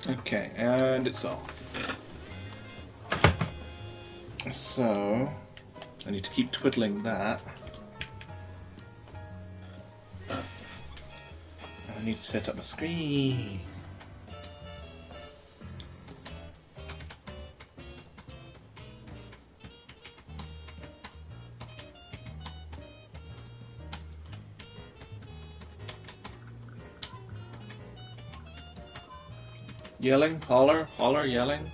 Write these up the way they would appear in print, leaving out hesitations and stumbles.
Okay, and it's off. So, I need to keep twiddling that. I need to set up my screen. Yelling, holler, holler, yelling.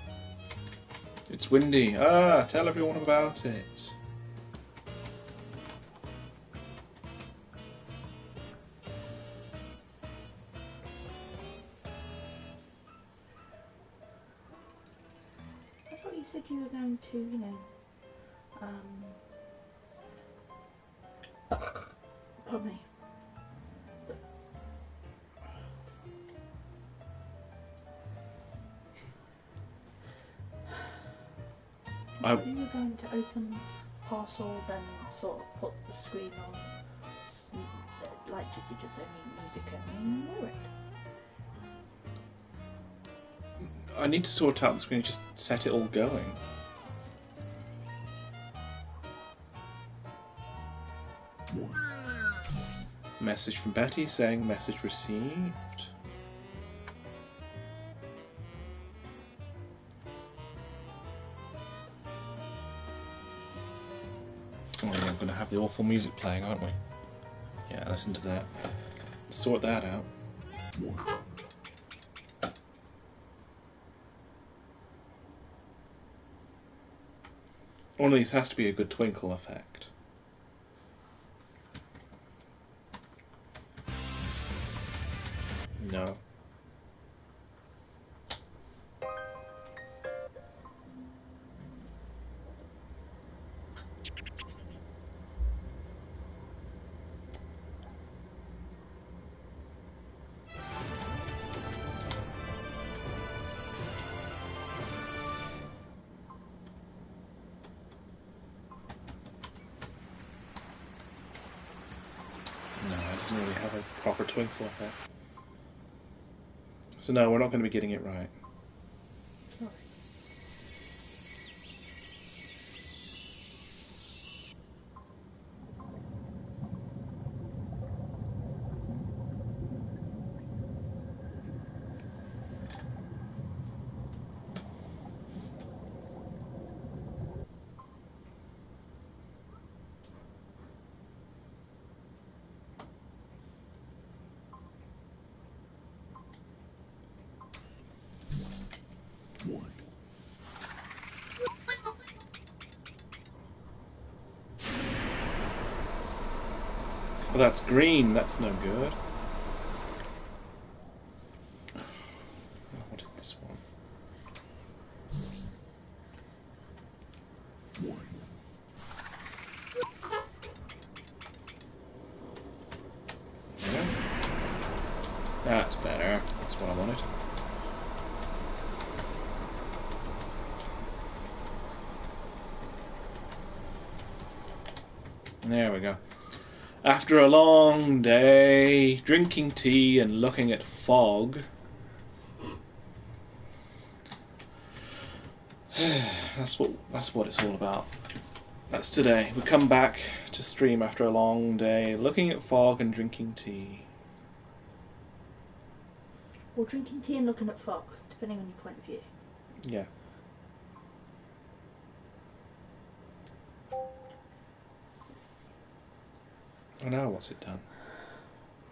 It's windy. Ah, tell everyone about it. I thought you said you were going to, you know, pardon me. I thought you were going to open parcel, then sort of put the screen on, like just only music and lyric. I need to sort out the screen and just set it all going. Message from Betty saying message received. Oh yeah, we're going to have the awful music playing, aren't we? Yeah, listen to that. Sort that out. One of these has to be a good twinkle effect. No. No, it doesn't really have a proper twinkle effect. So no, we're not going to be getting it right. Sorry. Oh, that's green. That's no good. I wanted this one. Yeah. That's better. That's what I wanted. There we go. After a long day, drinking tea and looking at fog. That's what it's all about. That's today. We come back to stream after a long day, looking at fog and drinking tea. Or drinking tea and looking at fog, depending on your point of view. Yeah. Oh, now what's it done?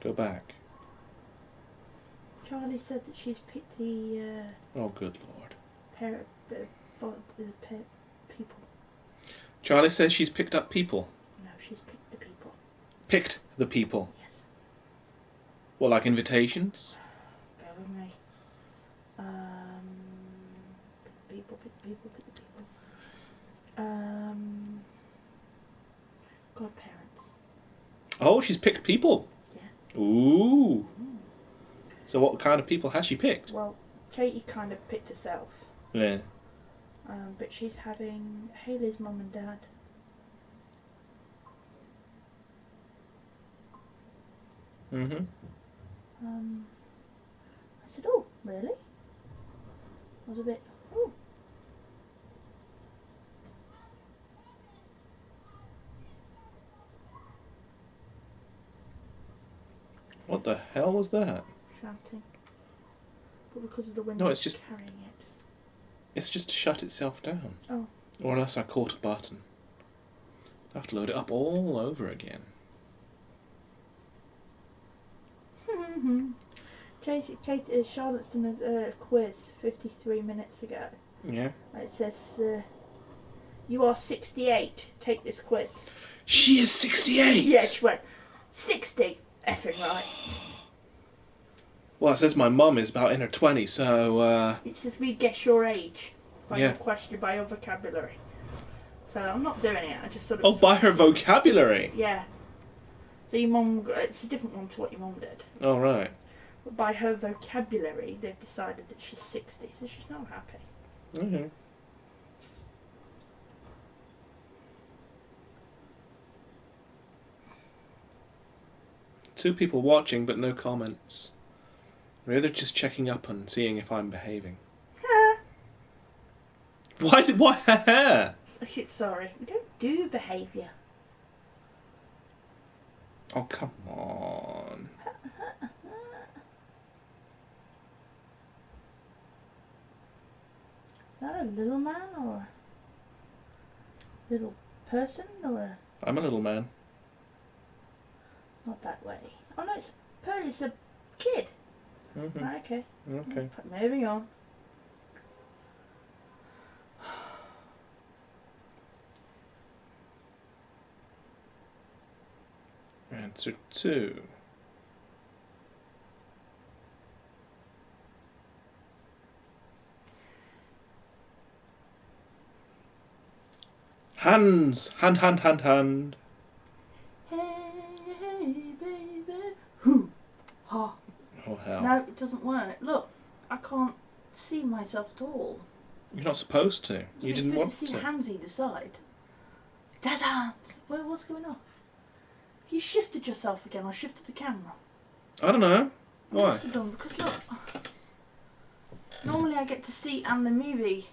Go back. Charlie said that she's picked the Oh, good lord. people. Charlie says she's picked up people. No, she's picked the people. Picked the people? Yes. What, like invitations? Bear with me. Pick the people. Godparents. Oh, she's picked people? Yeah. Ooh. So what kind of people has she picked? Well, Katie kind of picked herself. Yeah. But she's having Hayley's mum and dad. Mm-hmm. I said, oh, really? I was a bit... Ooh. What the hell was that? Shouting. But because of the wind, No, it's just carrying it. It's just shut itself down. Oh. Or unless I caught a button. I have to load it up all over again. Charlotte's done a quiz 53 minutes ago. Yeah. It says, you are 68. Take this quiz. She is 68! Yeah, she went, 60. Effing right. Well, it says my mum is about in her 20s, so, It says we guess your age by yeah. your question, by your vocabulary. So I'm not doing it, I just sort of... Oh, by her vocabulary? Yeah. So your mum, it's a different one to what your mum did. Oh, right. But by her vocabulary, they've decided that she's 60, so she's not happy. Mm-hmm. Two people watching, but no comments. Maybe they're just checking up and seeing if I'm behaving. Why? Sorry, we don't do behaviour. Oh, come on. Is that a little man or a little person or a... I'm a little man. Not that way. Oh no, it's a kid. Mm-hmm. Right, okay. Okay. Moving on. Answer 2. Hands! Hand. Hey, baby. Hoo. Ha. Oh, hell. No, it doesn't work. Look, I can't see myself at all. You're not supposed to. You didn't want to. See to. hands either side. There's hands. What's going on? You shifted yourself again. I shifted the camera. I don't know. I Why? must have done, because look. Normally I get to see and the movie,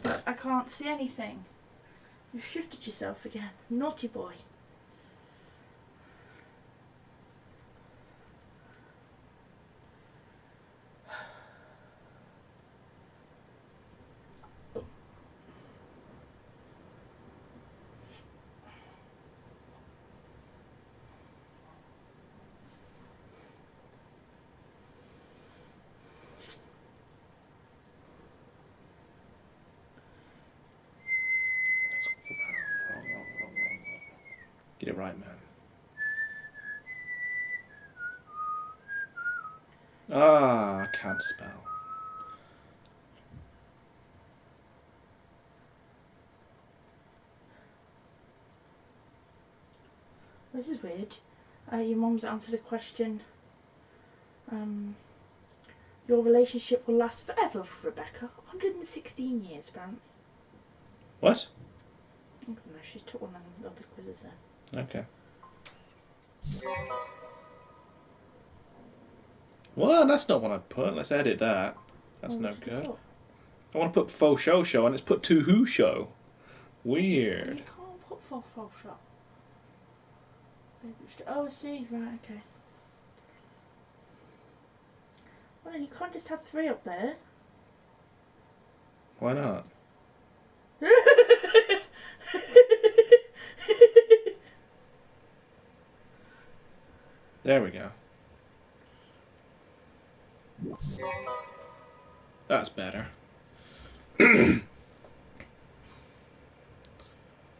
but I can't see anything. You've shifted yourself again. Naughty boy. Get it right, man. Ah, I can't spell. This is weird. Your mum's answered a question. Your relationship will last forever, Rebecca. 116 years, apparently. What? Oh, no, she took one of the other quizzes then. Okay. Well, that's not what I put. Let's edit that. That's no good. I want to put faux show and it's put to who show. Weird. You can't put faux show. Oh, I see. Right, okay. Well, you can't just have 3 up there. Why not? There we go. That's better.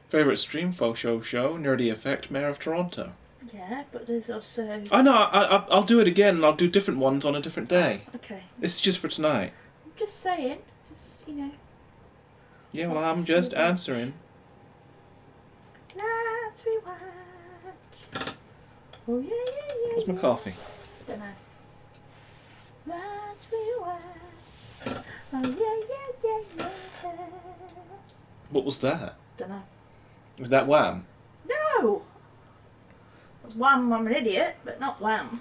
Favorite stream? Faux show, Nerdy Effect, Mayor of Toronto. Yeah, but there's also... I know, I'll do it again and I'll do different ones on a different day. Okay. This is just for tonight. I'm just saying, you know. Yeah, well, I'm just answering. Let's rewatch. Oh, yeah. Where's my coffee? Dunno. Let's rewatch. Oh, yeah. What was that? Dunno. Was that Wham? No! That's Wham, I'm an idiot, but not Wham.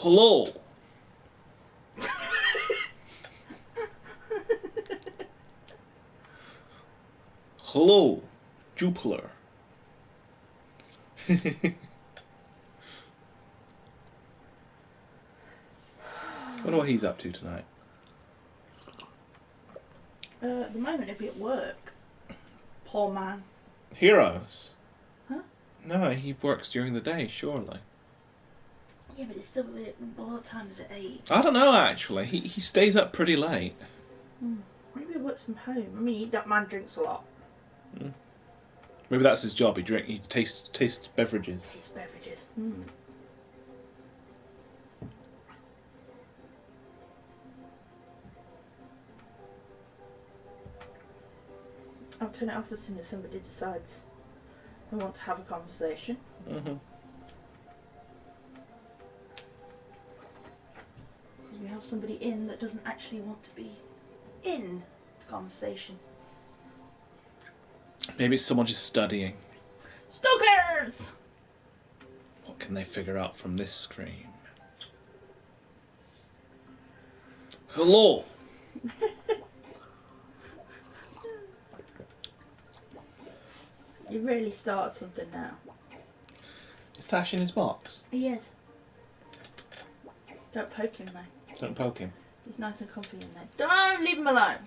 Hello. Hello, Jupiter. Wonder what he's up to tonight. At the moment, it'd be at work. Poor man. Heroes? Huh? No, he works during the day, surely. Yeah, but it's still a bit. What time is it? 8? I don't know, actually. He stays up pretty late. Maybe he works from home. I mean, that man drinks a lot. Maybe that's his job. He tastes beverages. Tastes beverages. I'll turn it off as soon as somebody decides they want to have a conversation. We have somebody in that doesn't actually want to be in the conversation. Maybe it's someone just studying. Stalkers! What can they figure out from this screen? Hello! You really started something now. Is Tash in his box? He is. Don't poke him though. Don't poke him. He's nice and comfy in there. Don't leave him alone!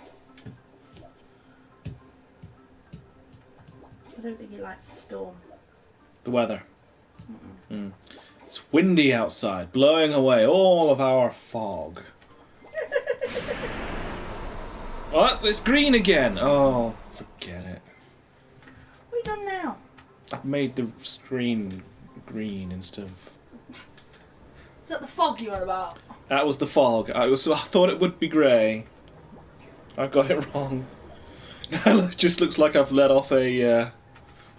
I don't think he likes the storm. The weather. It's windy outside, blowing away all of our fog. What? It's green again! Oh, forget it. What have you done now? I've made the screen green instead of... Is that the fog you were about? That was the fog. I thought it would be grey. I got it wrong. Now it just looks like I've let off a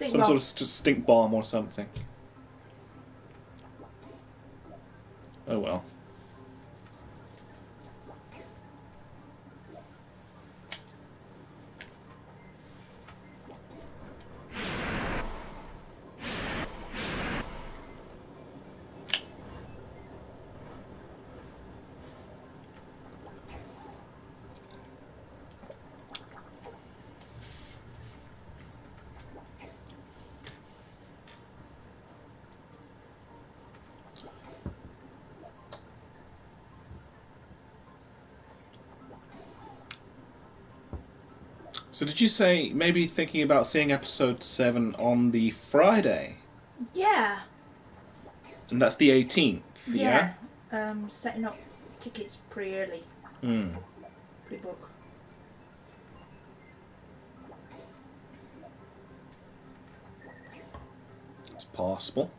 sort of stink bomb or something. Oh well. So did you say maybe thinking about seeing episode 7 on the Friday? Yeah. And that's the 18th, yeah? Setting up tickets pretty early. Pre-book. It's possible.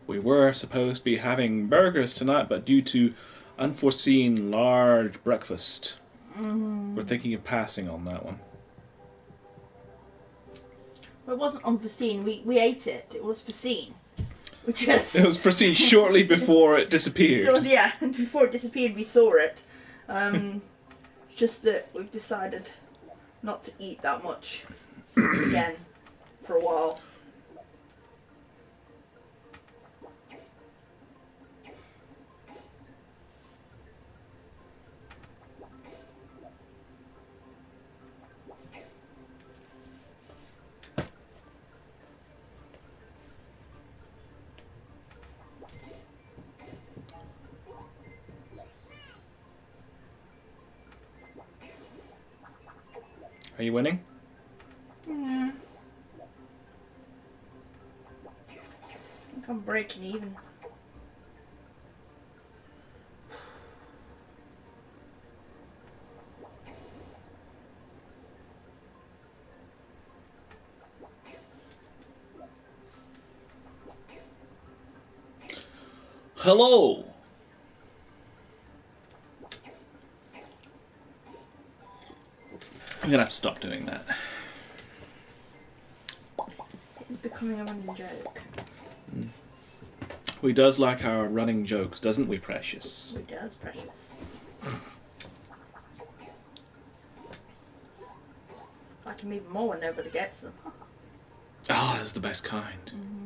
We were supposed to be having burgers tonight, but due to unforeseen large breakfast, we're thinking of passing on that one. Well, it wasn't unforeseen. We ate it. It was foreseen. It was foreseen shortly before it disappeared. So, yeah, before it disappeared, we saw it. Just that we've decided not to eat that much again for a while. Are you winning? Yeah. I think I'm breaking even. Hello. I'm gonna have to stop doing that. It's becoming a running joke. We does like our running jokes, doesn't we, Precious? We does, Precious. Like him even more when nobody gets them. Oh, that's the best kind. Mm-hmm.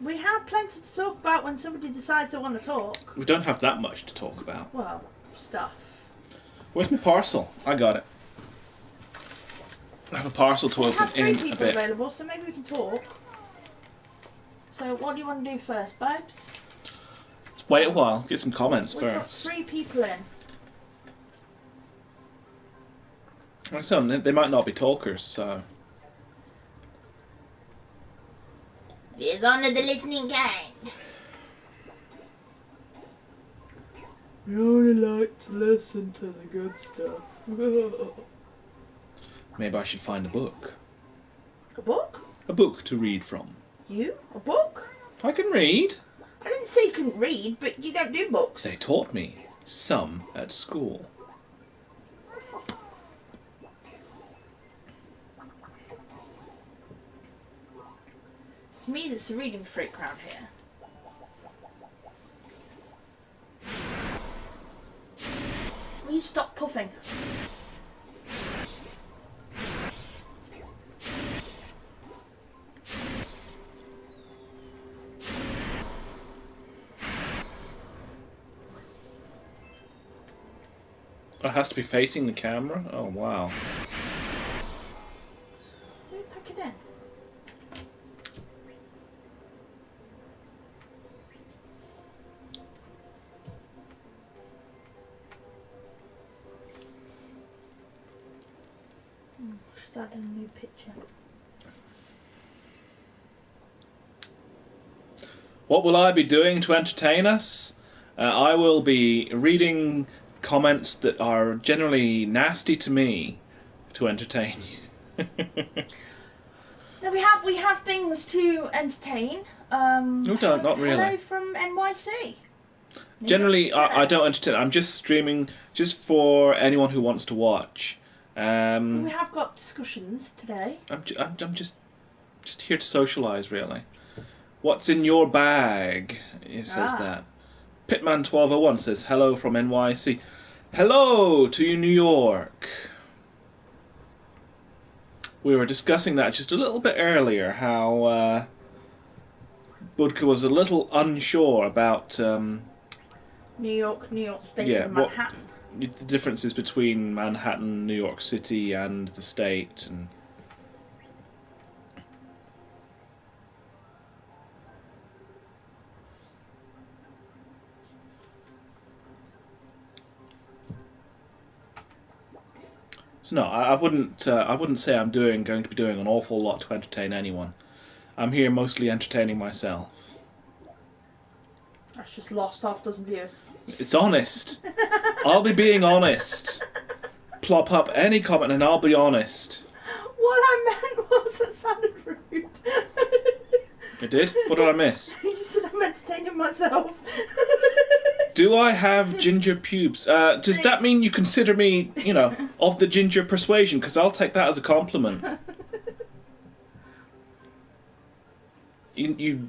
We have plenty to talk about when somebody decides they want to talk. We don't have that much to talk about. Well, stuff. Where's my parcel? I got it. I have a parcel to open in a bit. We have 3 people available, so maybe we can talk. So what do you want to do first, babes? Let's wait a while, get some comments We've first. got 3 people in. Like so, they might not be talkers, so... Here's on to the listening kind. We only like to listen to the good stuff. Maybe I should find a book. A book? A book to read from. You? A book? I can read. I didn't say you couldn't read, but you don't do books. They taught me some at school. It's me that's the reading freak around here. Will you stop puffing? It has to be facing the camera? Oh, wow. Will you pack it in? She's adding a new picture. What will I be doing to entertain us? I will be reading comments that are generally nasty to me to entertain you. No, we have things to entertain. No, don't, not really. Hello from NYC. Generally, I don't entertain. I'm just streaming just for anyone who wants to watch. We have got discussions today. I'm just here to socialise, really. What's in your bag? It says that. Pitman1201 says, hello from NYC. Hello to you, New York. We were discussing that just a little bit earlier, how Budka was a little unsure about... New York State and Manhattan. The differences between Manhattan, New York City and the state. And so no, I wouldn't say I'm going to be doing an awful lot to entertain anyone. I'm here mostly entertaining myself. That's just lost half a dozen viewers. It's honest. I'll be being honest. Plop up any comment and I'll be honest. What I meant was it sounded rude. It did? What did I miss? You said I'm entertaining myself. Do I have ginger pubes? Does that mean you consider me, of the ginger persuasion? Because I'll take that as a compliment. You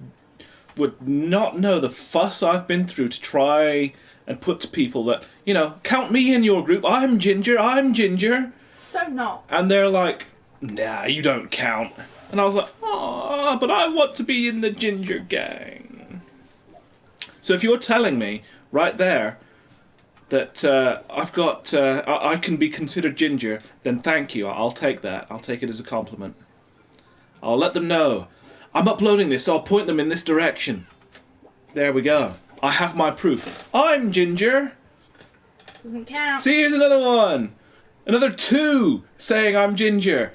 would not know the fuss I've been through to try and put to people that, count me in your group. I'm ginger. So not. And they're like, nah, you don't count. And I was like, ah, but I want to be in the ginger gang. So if you're telling me right there that I can be considered ginger, then thank you. I'll take that. I'll take it as a compliment. I'll let them know. I'm uploading this, so I'll point them in this direction. There we go. I have my proof. I'm ginger. Doesn't count. See, here's another one. Another 2 saying I'm ginger.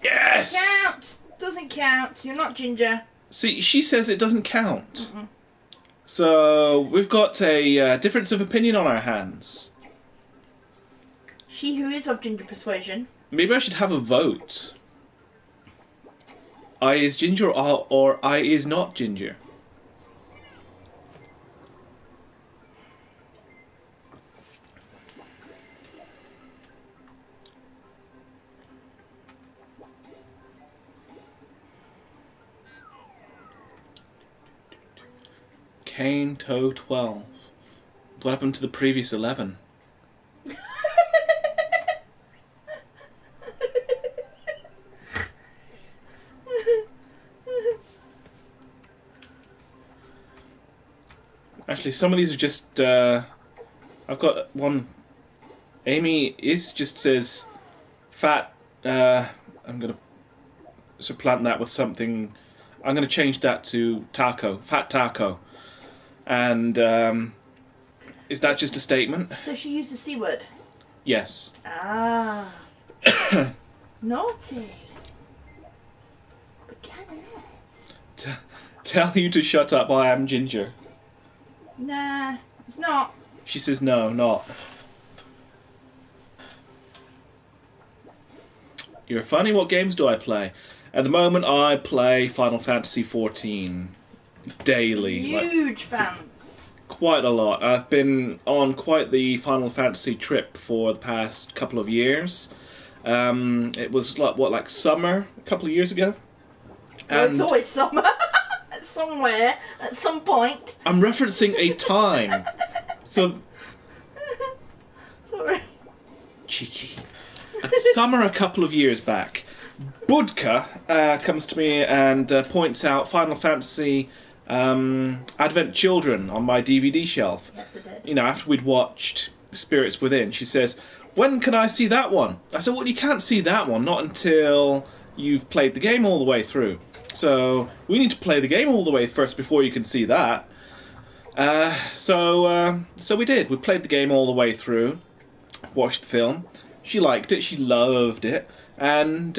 Yes! Count. Doesn't count. You're not ginger. See, she says it doesn't count. Mm-mm. So, we've got a difference of opinion on our hands. She who is of ginger persuasion. Maybe I should have a vote. I is ginger or I is not ginger. Cane Toe 12. What happened to the previous 11? Actually, some of these are just. I've got one. Amy is just says fat. I'm gonna supplant that with something. I'm gonna change that to taco, fat taco, and is that just a statement? So she used the C word? Yes. Ah. Naughty. But can I? Tell you to shut up, I am ginger. Nah, it's not. She says no, not. You're funny, what games do I play? At the moment I play Final Fantasy XIV daily. Huge fans. Quite a lot. I've been on quite the Final Fantasy trip for the past couple of years. It was like summer a couple of years ago. Well, it's always summer. Somewhere, at some point. I'm referencing a time. So. Sorry. Cheeky. Summer a couple of years back, Budka comes to me and points out Final Fantasy Advent Children on my DVD shelf. Yes, I did. You know, after we'd watched Spirits Within, she says, "When can I see that one?" I said, "Well, you can't see that one, not until you've played the game all the way through. So we need to play the game all the way first before you can see that." So we did. We played the game all the way through, watched the film. She liked it. She loved it, and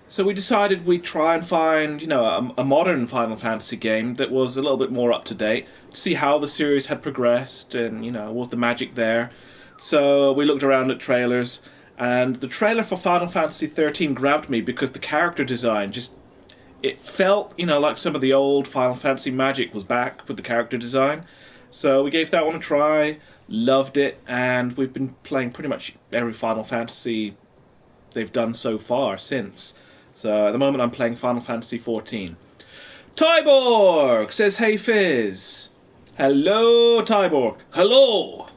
so we decided we'd try and find, you know, a modern Final Fantasy game that was a little bit more up to date, to see how the series had progressed, and you know, was the magic there. So we looked around at trailers, and the trailer for Final Fantasy XIII grabbed me because the character design just, it felt, you know, like some of the old Final Fantasy magic was back with the character design. So we gave that one a try, loved it, and we've been playing pretty much every Final Fantasy they've done so far since. So at the moment I'm playing Final Fantasy XIV. Tyborg says, "Hey Fizz." Hello, Tyborg. Hello.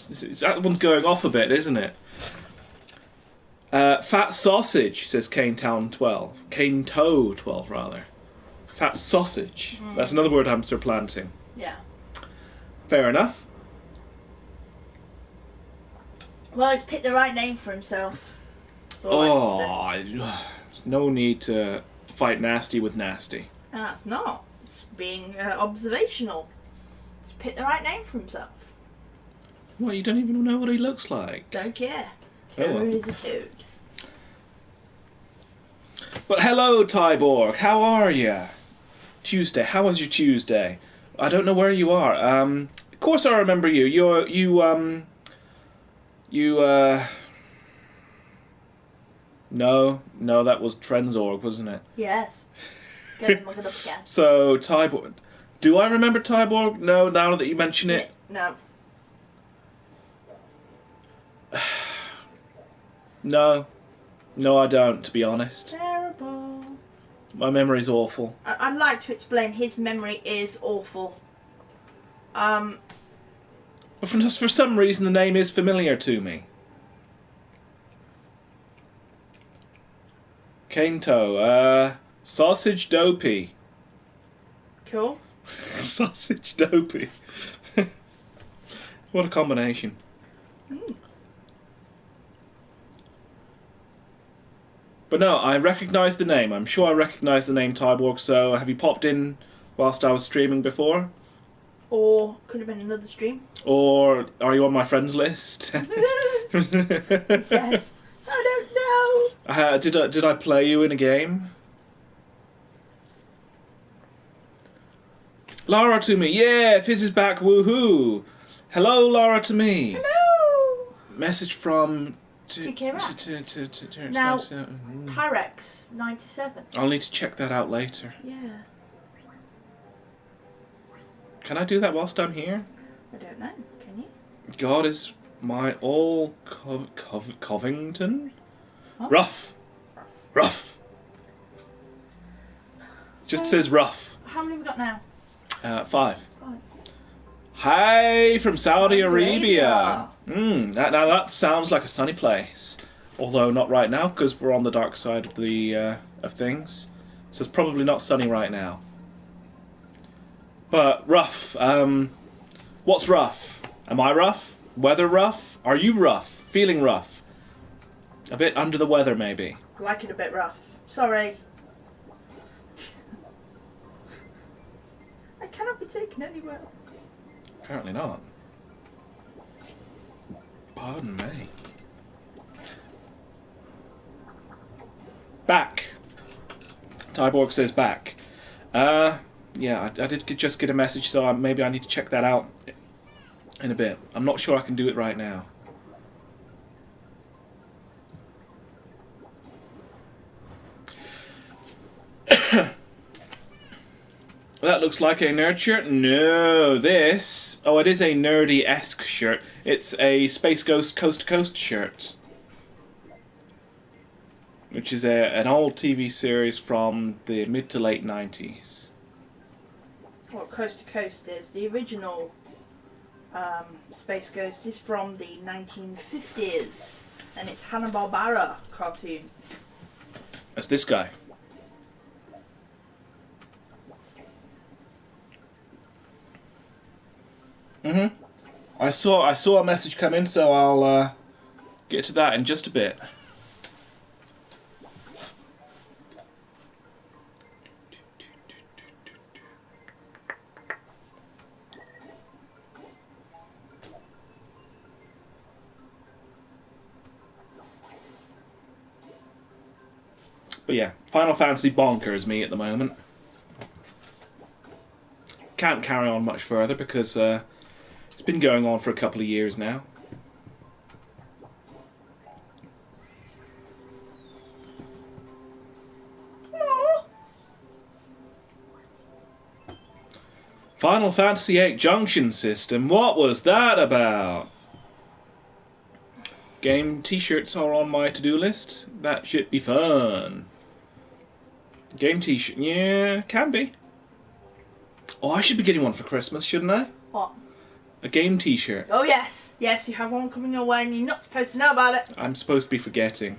That one's going off a bit, isn't it? Fat Sausage says Cane-Toe 12 rather. Fat Sausage. That's another word I'm supplanting. Yeah. Fair enough. Well, he's picked the right name for himself. That's all I can say. No need to fight nasty with nasty. And that's not. It's being observational. He's picked the right name for himself. Well, you don't even know what he looks like. Don't care. Oh, well. Toad is a toad. But hello, Tyborg. How are you? Tuesday. How was your Tuesday? I don't know where you are. Of course I remember you. No, that was Trenzorg, wasn't it? Yes. Get him, look it up again. So, Tyborg. Do I remember Tyborg? No, now that you mention it. No. No, I don't, to be honest. Terrible. My memory's awful. I'd like to explain his memory is awful. But for some reason the name is familiar to me. Cane-Toe, Sausage Dopey. Cool. Sausage Dopey. What a combination. But no, I recognise the name. I'm sure I recognise the name Tyborg, so have you popped in whilst I was streaming before? Or could have been another stream. Or are you on my friends list? Yes. I don't know. Did I play you in a game? Lara to me, yeah, Fizz is back, woohoo! Hello, Lara to me. Hello. Message from Geeky Now, Pyrex 97. I'll need to check that out later. Yeah. Can I do that whilst I'm here? I don't know. Can you? God is my all Covington? Huh? Rough. Just says rough. How many have we got now? 5. 5. Hi from Saudi Arabia. That sounds like a sunny place. Although not right now, because we're on the dark side of the of things. So it's probably not sunny right now. But rough. What's rough? Am I rough? Weather rough? Are you rough? Feeling rough? A bit under the weather, maybe. I like it a bit rough. Sorry. I cannot be taken anywhere. Apparently not. Pardon me. Back. Tyborg says back. Yeah, I did just get a message, so maybe I need to check that out in a bit. I'm not sure I can do it right now. That looks like a nerd shirt. No, this... Oh, it is a nerdy-esque shirt. It's a Space Ghost Coast to Coast shirt. Which is an old TV series from the mid to late 90s. What Coast to Coast is? The original Space Ghost is from the 1950s. And it's Hanna-Barbera cartoon. That's this guy. I saw a message come in, so I'll get to that in just a bit. But yeah, Final Fantasy bonkers me at the moment. Can't carry on much further because it's been going on for a couple of years now. Final Fantasy VIII Junction System, what was that about? Game t-shirts are on my to-do list. That should be fun. Game t-shirt, yeah, can be. Oh, I should be getting one for Christmas, shouldn't I? What? A game t-shirt. Oh yes, yes, you have one coming your way and you're not supposed to know about it. I'm supposed to be forgetting.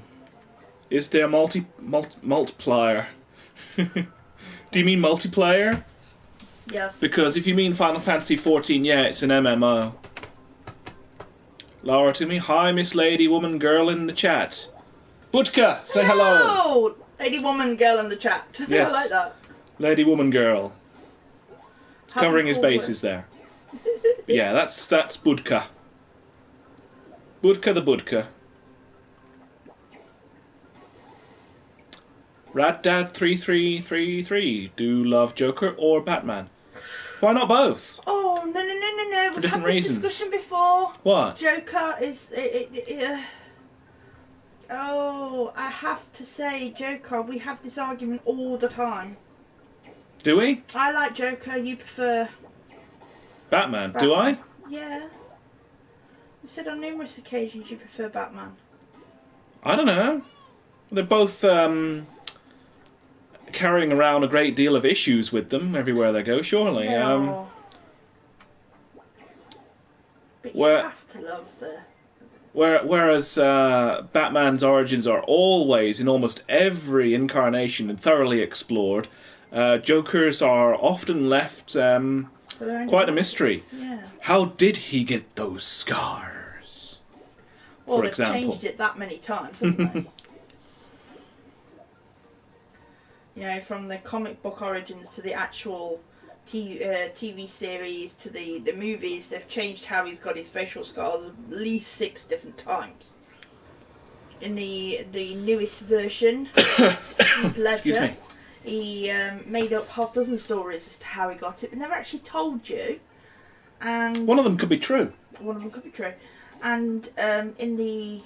Is there multiplier? Do you mean multiplayer? Yes. Because if you mean Final Fantasy XIV, yeah, it's an MMO. Laura to me, hi Miss Lady Woman Girl in the chat. Budka, say hello. Lady Woman Girl in the chat. Yes. I like that. Lady Woman Girl. It's covering his bases there. But yeah, that's Budka. Budka the Budka. RadDad3333, do you love Joker or Batman? Why not both? Oh, no. For We've different had this reasons. discussion before. What? Joker is... Oh, I have to say, Joker, we have this argument all the time. Do we? I like Joker, you prefer... Batman. Do I? Yeah. You said on numerous occasions you prefer Batman. I don't know. They're both carrying around a great deal of issues with them everywhere they go, surely. No. But you have to love the... Whereas Batman's origins are always, in almost every incarnation, thoroughly explored, Jokers are often left quite a mystery. Yeah. How did he get those scars? Well, for they've example. changed it that many times, haven't they? You know, from the comic book origins to the actual TV series to the movies, they've changed how he's got his facial scars at least 6 different times. In the newest version, Heath Ledger, he made up half dozen stories as to how he got it, but never actually told you. And one of them could be true. One of them could be true. And in the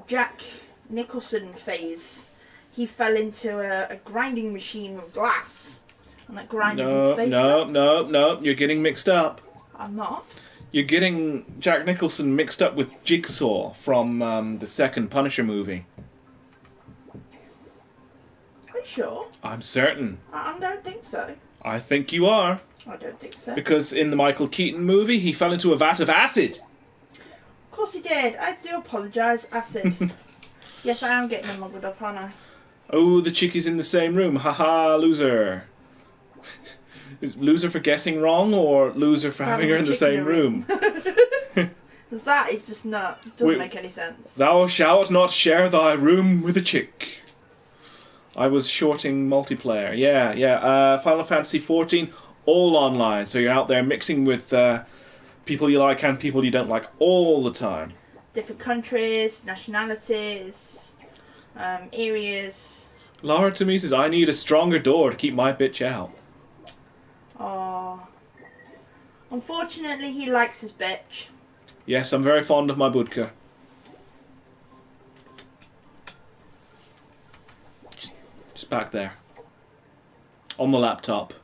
Jack Nicholson phase. He fell into a grinding machine with glass, and that grinded his face up. No, you're getting mixed up. I'm not. You're getting Jack Nicholson mixed up with Jigsaw from the second Punisher movie. Are you sure? I'm certain. I don't think so. I think you are. I don't think so. Because in the Michael Keaton movie, he fell into a vat of acid. Of course he did. I do apologise. Acid. Yes, I am getting them muddled up, aren't I? Oh, the chick is in the same room. Haha, loser. Is loser for guessing wrong, or loser for having her in the same room? Because that is just not... doesn't make any sense. Thou shalt not share thy room with a chick. I was shorting multiplayer. Yeah. Final Fantasy 14, all online. So you're out there mixing with people you like and people you don't like all the time. Different countries, nationalities, areas. Laura to me says, I need a stronger door to keep my bitch out. Oh. Unfortunately, he likes his bitch. Yes, I'm very fond of my budka. Just back there. On the laptop.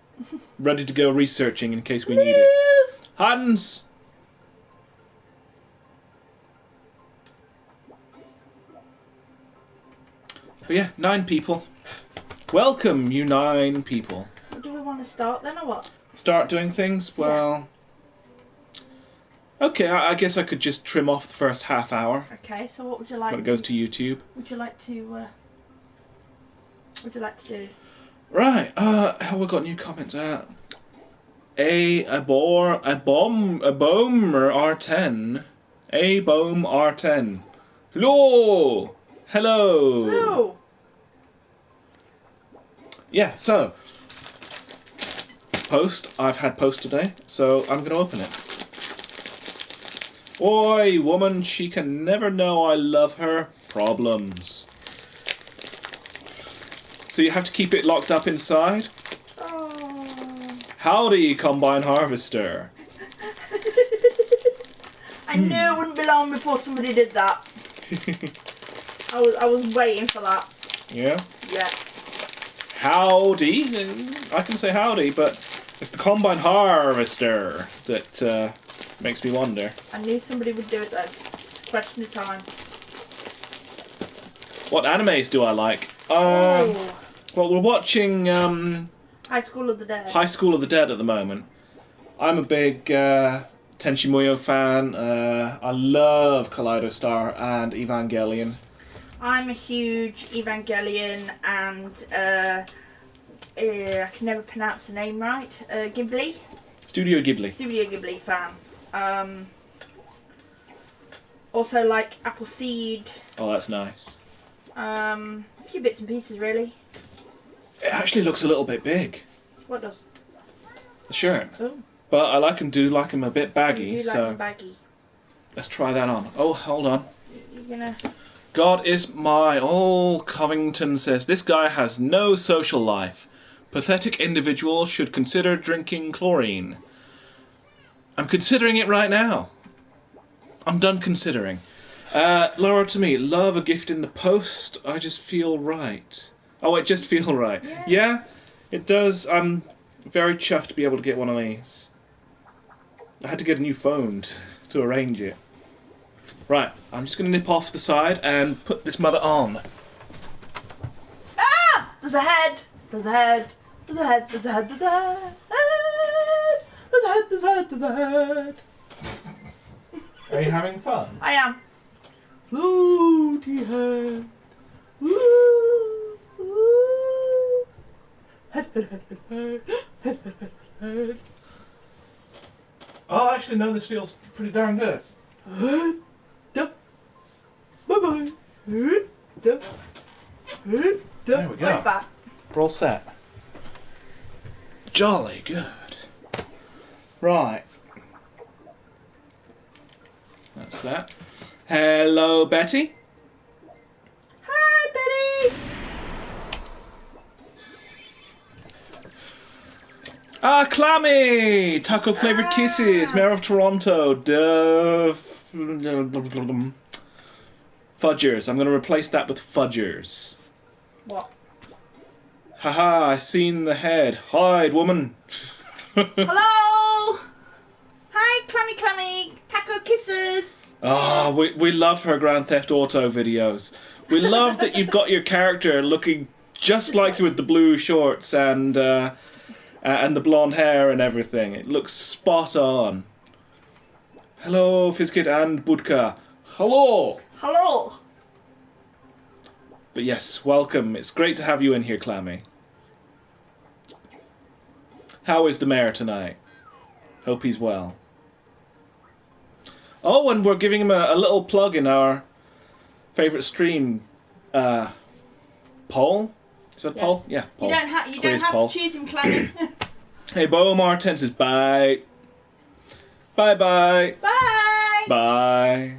Ready to go researching in case we need it. Hans! But yeah, 9 people. Welcome, you 9 people. Do we want to start then, or what? Start doing things? Well... Okay, I guess I could just trim off the first half hour. Okay, so what would you like when it goes to YouTube. Would you like to, what would you like to do? Right, we got new comments. A bomb or R10. A bomb R10. Hello! Hello! No! Yeah, so... Post. I've had post today, so I'm going to open it. Oi, woman, she can never know I love her. Problems. So you have to keep it locked up inside? Oh. Howdy, Combine Harvester. I knew it wouldn't be long before somebody did that. I was waiting for that. Yeah? Yeah. Howdy. I can say howdy, but it's the Combine Harvester that makes me wonder. I knew somebody would do it though. Question of time. What animes do I like? Oh. Well, we're watching High School of the Dead. High School of the Dead at the moment. I'm a big Tenchi Muyo fan. I love Kaleido Star and Evangelion. I'm a huge Evangelion and I can never pronounce the name right. Ghibli. Studio Ghibli fan. Also like Appleseed. Oh, that's nice. A few bits and pieces really. It actually looks a little bit big. What does? The shirt. Oh. But I like him a bit baggy, You like so them baggy. let's try that on. Oh, hold on. You're gonna... God is my... Oh, Covington says, this guy has no social life. Pathetic individual should consider drinking chlorine. I'm considering it right now. I'm done considering. Laura to me, love a gift in the post. I just feel right. Oh, it just feel right. Yeah, it does. I'm very chuffed to be able to get one of these. I had to get a new phone to arrange it. Right, I'm just going to nip off the side and put this mother on. Ah! There's a head! There's a head! There's a head! There's a head! There's a head! There's a head! There's a head! There's a head! Are you having fun? I am. Floaty head. Ooh, ooh. Head, head, head, head, head, head, head. Oh, actually, no, this feels pretty darn good. Head, da. Bye-bye. Head, da. Head, da. There we go. Right back. We're all set. Jolly good. Right. That's that. Hello, Betty. Hi, Betty. Ah, Clammy! Taco Flavoured Kisses, Mayor of Toronto, Fudgers. I'm going to replace that with Fudgers. What? Haha, I seen the head. Hide, woman. Hello! Hi, Clammy. Taco kisses. Oh, we love her Grand Theft Auto videos. We love that you've got your character looking just like you with the blue shorts and the blonde hair and everything. It looks spot on. Hello, Fizzkid and Budka. Hello! Hello! But yes, welcome. It's great to have you in here, Clammy. How is the mayor tonight? Hope he's well. Oh, and we're giving him a little plug in our favourite stream poll. Is that Yes. poll? Yeah, poll. You don't have to choose him, Clammy. Hey, Bo Martin says bye. Bye-bye. Bye! Bye.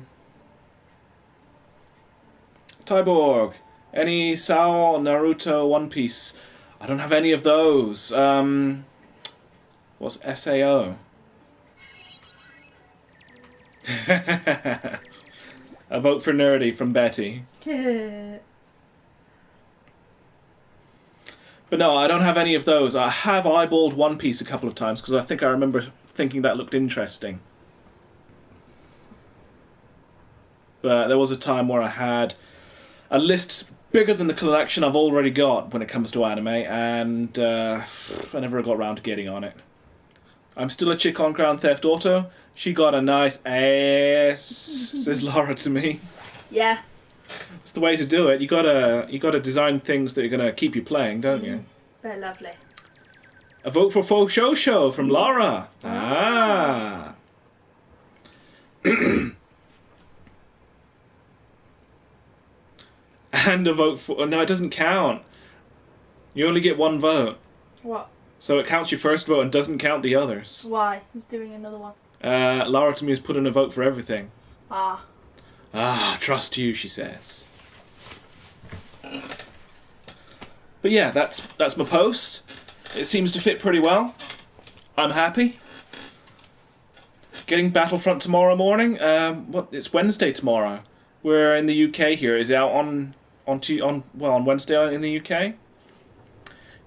Tyborg. Any Sao, Naruto, One Piece? I don't have any of those. What's SAO? A vote for Nerdy from Betty. But no, I don't have any of those. I have eyeballed One Piece a couple of times because I think I remember thinking that looked interesting. But there was a time where I had a list bigger than the collection I've already got when it comes to anime, and I never got around to getting on it. I'm still a chick on Grand Theft Auto. She got a nice ass, says Laura to me. Yeah. It's the way to do it. You gotta design things that are gonna keep you playing, don't you? Very lovely. A vote for Faux Show from Laura. Ah. And a vote for... Oh, no, it doesn't count. You only get one vote. What? So it counts your first vote and doesn't count the others. Why? Who's doing another one? Laura to me has put in a vote for everything. Ah. Ah, trust you, she says. But yeah, that's my post. It seems to fit pretty well. I'm happy. Getting Battlefront tomorrow morning. It's Wednesday tomorrow. We're in the UK here. Is it out on Wednesday in the UK?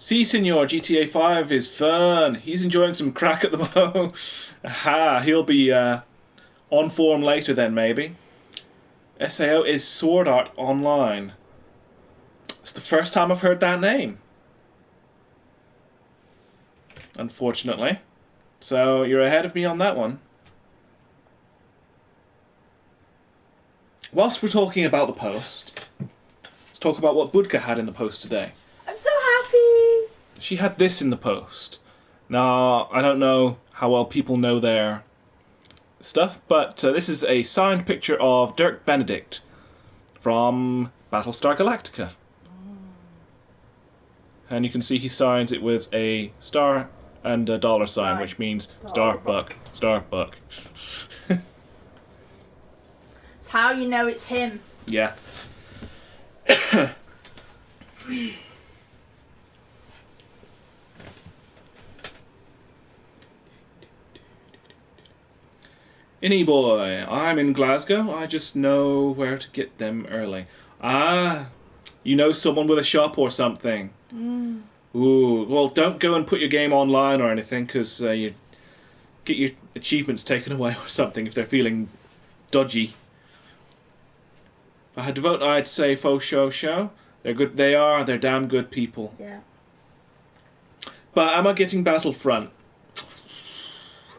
Si, senor, GTA 5 is fun. He's enjoying some crack at the moment. Aha, he'll be on form later then, maybe. SAO is Sword Art Online. It's the first time I've heard that name. Unfortunately. So you're ahead of me on that one. Whilst we're talking about the post, let's talk about what Budka had in the post today. I'm so happy! She had this in the post. Now, I don't know how well people know their stuff, but this is a signed picture of Dirk Benedict from Battlestar Galactica. And you can see he signs it with a star and a dollar sign, Right. which means Starbuck. Starbuck. It's how you know it's him. Yeah. Innie boy, I'm in Glasgow. I just know where to get them early. Ah, you know someone with a shop or something. Mm. Ooh, well, don't go and put your game online or anything, because you get your achievements taken away or something if they're feeling dodgy. If I had to vote, I'd say Faux Show. They're good. They're damn good people. Yeah. But am I getting Battlefront?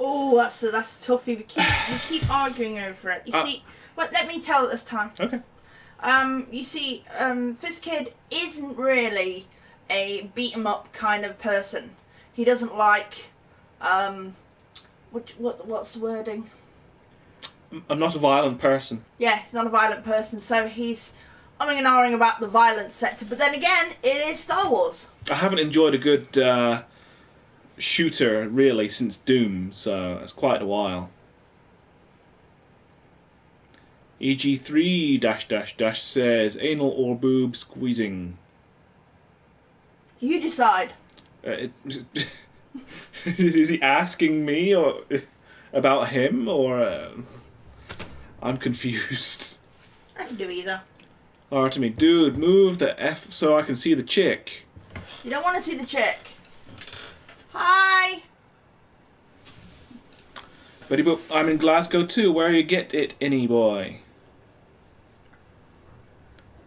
Oh, that's a toughie. We keep arguing over it. You see, well, let me tell it this time. Okay. You see, Fizzkid isn't really a beat 'em up kind of person. He doesn't like, what's the wording? I'm not a violent person. Yeah, he's not a violent person, so he's umming and ahhing about the violence sector. But then again, it is Star Wars. I haven't enjoyed a good shooter really since Doom, so that's quite a while. EG3 -- says anal or boob squeezing. You decide. Is he asking me or about him, or I'm confused. I can do either. Laura to me, dude, move the F so I can see the chick. You don't want to see the chick. Hi. Betty Boop, I'm in Glasgow too. Where you get it, any boy?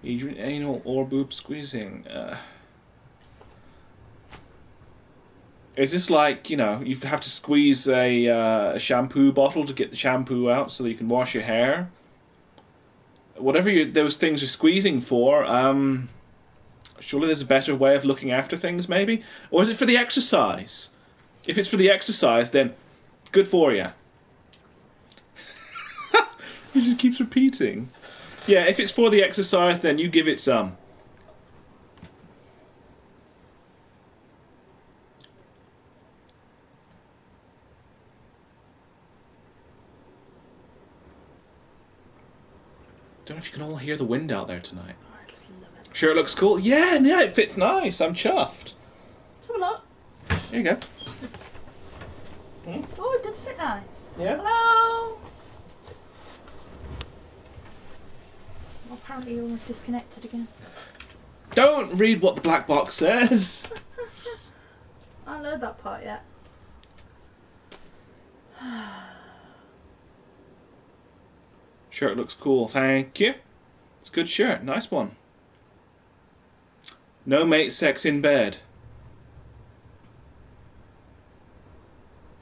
Adrian, anal or boob squeezing. Is this like, you know, you have to squeeze a shampoo bottle to get the shampoo out so that you can wash your hair? Whatever those things are squeezing for, surely there's a better way of looking after things, maybe? Or is it for the exercise? If it's for the exercise, then good for you. He just keeps repeating. Yeah, if it's for the exercise, then you give it some. Don't know if you can all hear the wind out there tonight. Oh, I just love it. Sure, it looks cool. Yeah, it fits nice. I'm chuffed. Let's have a look. There you go. Oh, it does fit nice. Yeah. Hello. Well, apparently you're almost disconnected again. Don't read what the black box says. I haven't heard that part yet. Shirt looks cool. Thank you. It's a good shirt. Nice one. No mate sex in bed.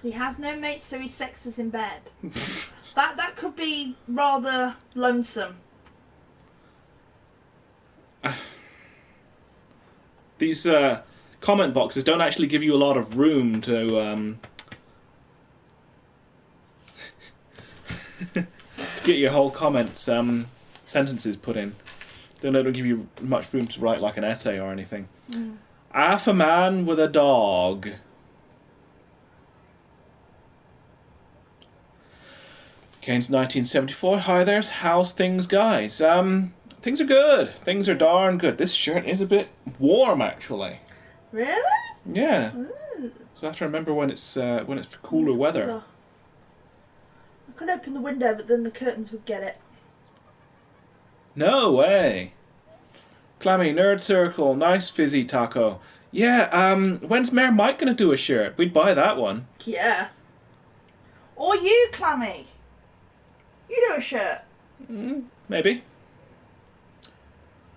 He has no mates, so he sexes in bed. That could be rather lonesome. These comment boxes don't actually give you a lot of room to get your whole comments sentences put in. They don't give you much room to write like an essay or anything. Half a man with a dog. Kane's 1974. Hi there's. How's things, guys? Things are good. Things are darn good. This shirt is a bit warm, actually. Really? Yeah. Ooh. So I have to remember when it's for cooler weather. I could open the window, but then the curtains would get it. No way. Clammy Nerd Circle. Nice fizzy taco. Yeah. When's Mayor Mike gonna do a shirt? We'd buy that one. Yeah. Or you, Clammy. You do a shirt. Maybe.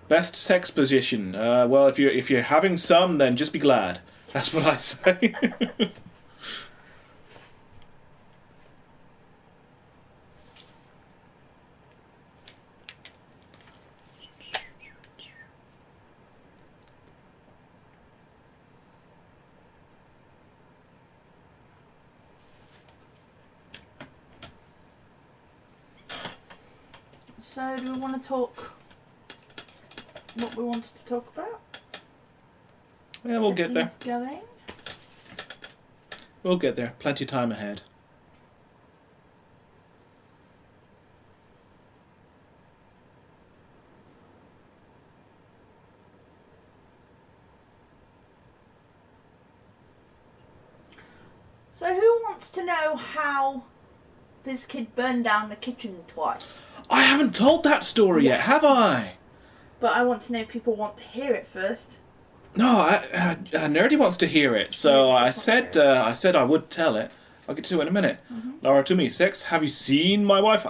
Best sex position. Well, if you're having some, then just be glad. That's what I say. So, do we want to talk what we wanted to talk about? Yeah, we'll get there. Going. We'll get there. Plenty of time ahead. So, who wants to know how fizzkid burned down the kitchen twice? I haven't told that story yet, have I? But I want to know if people want to hear it first. No, Nerdy wants to hear it, so I said I would tell it. I'll get to it in a minute. Laura to me, 6. Have you seen my wife?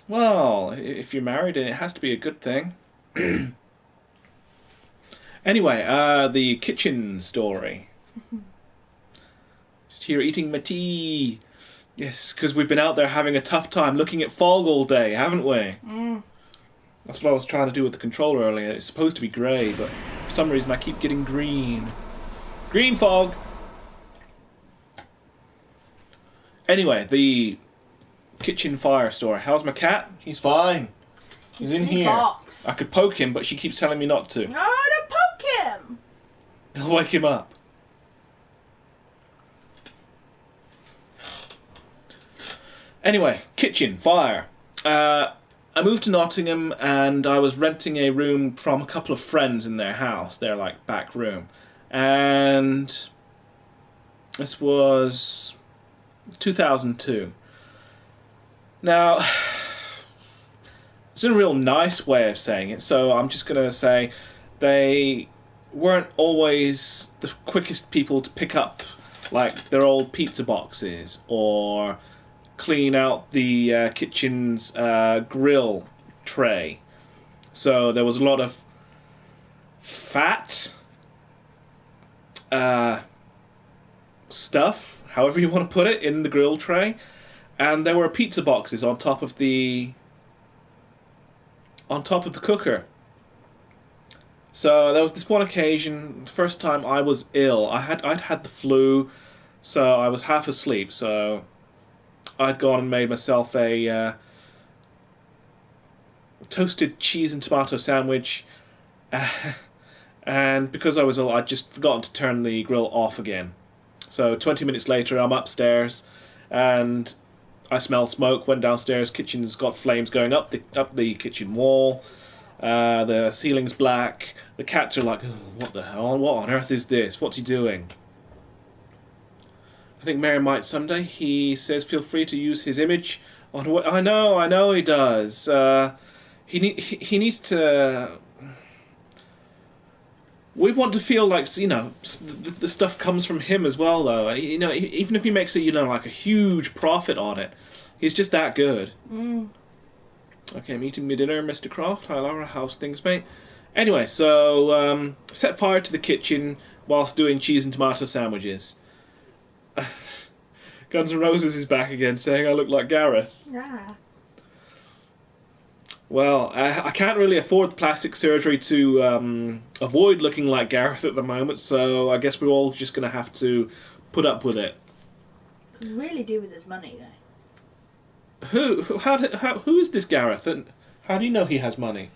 Well, if you're married, it has to be a good thing. Anyway, the kitchen story. Just here eating my tea. Yes, because we've been out there having a tough time looking at fog all day, haven't we? That's what I was trying to do with the controller earlier. It's supposed to be grey, but for some reason I keep getting green. Green fog! Anyway, the kitchen fire story. How's my cat? He's fine. He's in here. Box. I could poke him, but she keeps telling me not to. No, don't poke him! I'll wake him up. Anyway, kitchen fire. I moved to Nottingham and I was renting a room from a couple of friends in their house, their like back room. And this was 2002. Now, it's a real nice way of saying it, so I'm just going to say they weren't always the quickest people to pick up, like, their old pizza boxes, or clean out the kitchen's grill tray. So there was a lot of fat stuff, however you want to put it, in the grill tray, and there were pizza boxes on top of the cooker. So there was this one occasion, the first time I was ill. I'd had the flu, so I was half asleep. So I'd gone and made myself a toasted cheese and tomato sandwich, and because I was ill, I'd just forgotten to turn the grill off again. So 20 minutes later, I'm upstairs, and I smell smoke. Went downstairs. Kitchen's got flames going up the kitchen wall. The ceiling's black. The cats are like, oh, what the hell? What on earth is this? What's he doing? I think Mary might someday. He says feel free to use his image on what I know he does. He needs to. We want to feel like, you know, the stuff comes from him as well, though. You know, even if he makes it, you know, like a huge profit on it, he's just that good. Mm. Okay, I'm eating my dinner, Mr. Croft. Hi, Laura. How's things, mate? Anyway, so set fire to the kitchen whilst doing cheese and tomato sandwiches. Guns N' Roses is back again, saying I look like Gareth. Yeah. Well, I can't really afford the plastic surgery to avoid looking like Gareth at the moment, so I guess we're all just going to have to put up with it. Could really do with his money, though. Who is this Gareth, and how do you know he has money?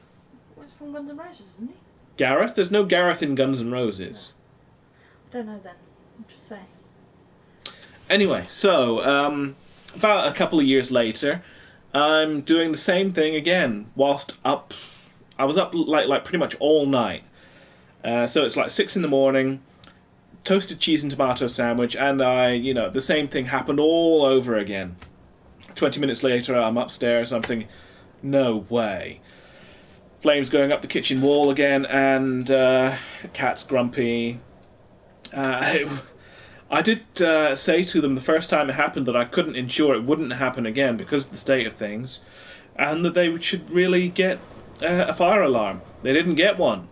Well, it's from Guns N' Roses, isn't he? Gareth? There's no Gareth in Guns N' Roses. I don't know then. I'm just saying. Anyway, so about a couple of years later, I'm doing the same thing again whilst up. I was up like pretty much all night. So it's like 6 in the morning, toasted cheese and tomato sandwich, and the same thing happened all over again. 20 minutes later, I'm upstairs, I'm thinking, no way. Flames going up the kitchen wall again, and cat's grumpy. I did say to them the first time it happened that I couldn't ensure it wouldn't happen again because of the state of things, and that they should really get a fire alarm. They didn't get one.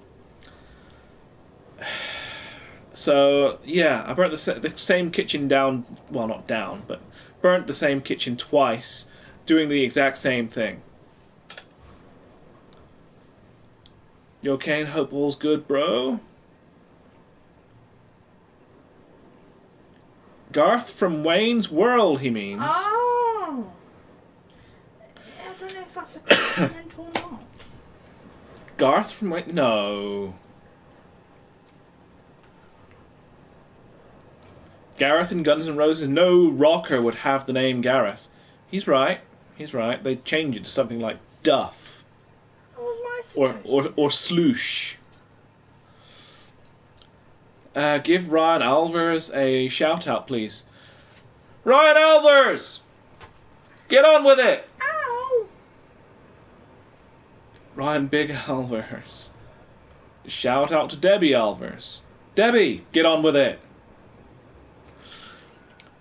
So, yeah, I burnt the same kitchen down, well, not down, but burnt the same kitchen twice, doing the exact same thing. You okay? Hope all's good, bro? Garth from Wayne's World, he means. Oh! I don't know if that's a compliment or not. Garth from Wayne... No. Gareth in Guns N' Roses, no rocker would have the name Gareth. He's right. He's right. They'd change it to something like Duff. Or Sloosh. Give Ryan Alvers a shout out, please. Ryan Alvers! Get on with it! Ow! Ryan Big Alvers. Shout out to Debbie Alvers. Debbie, get on with it!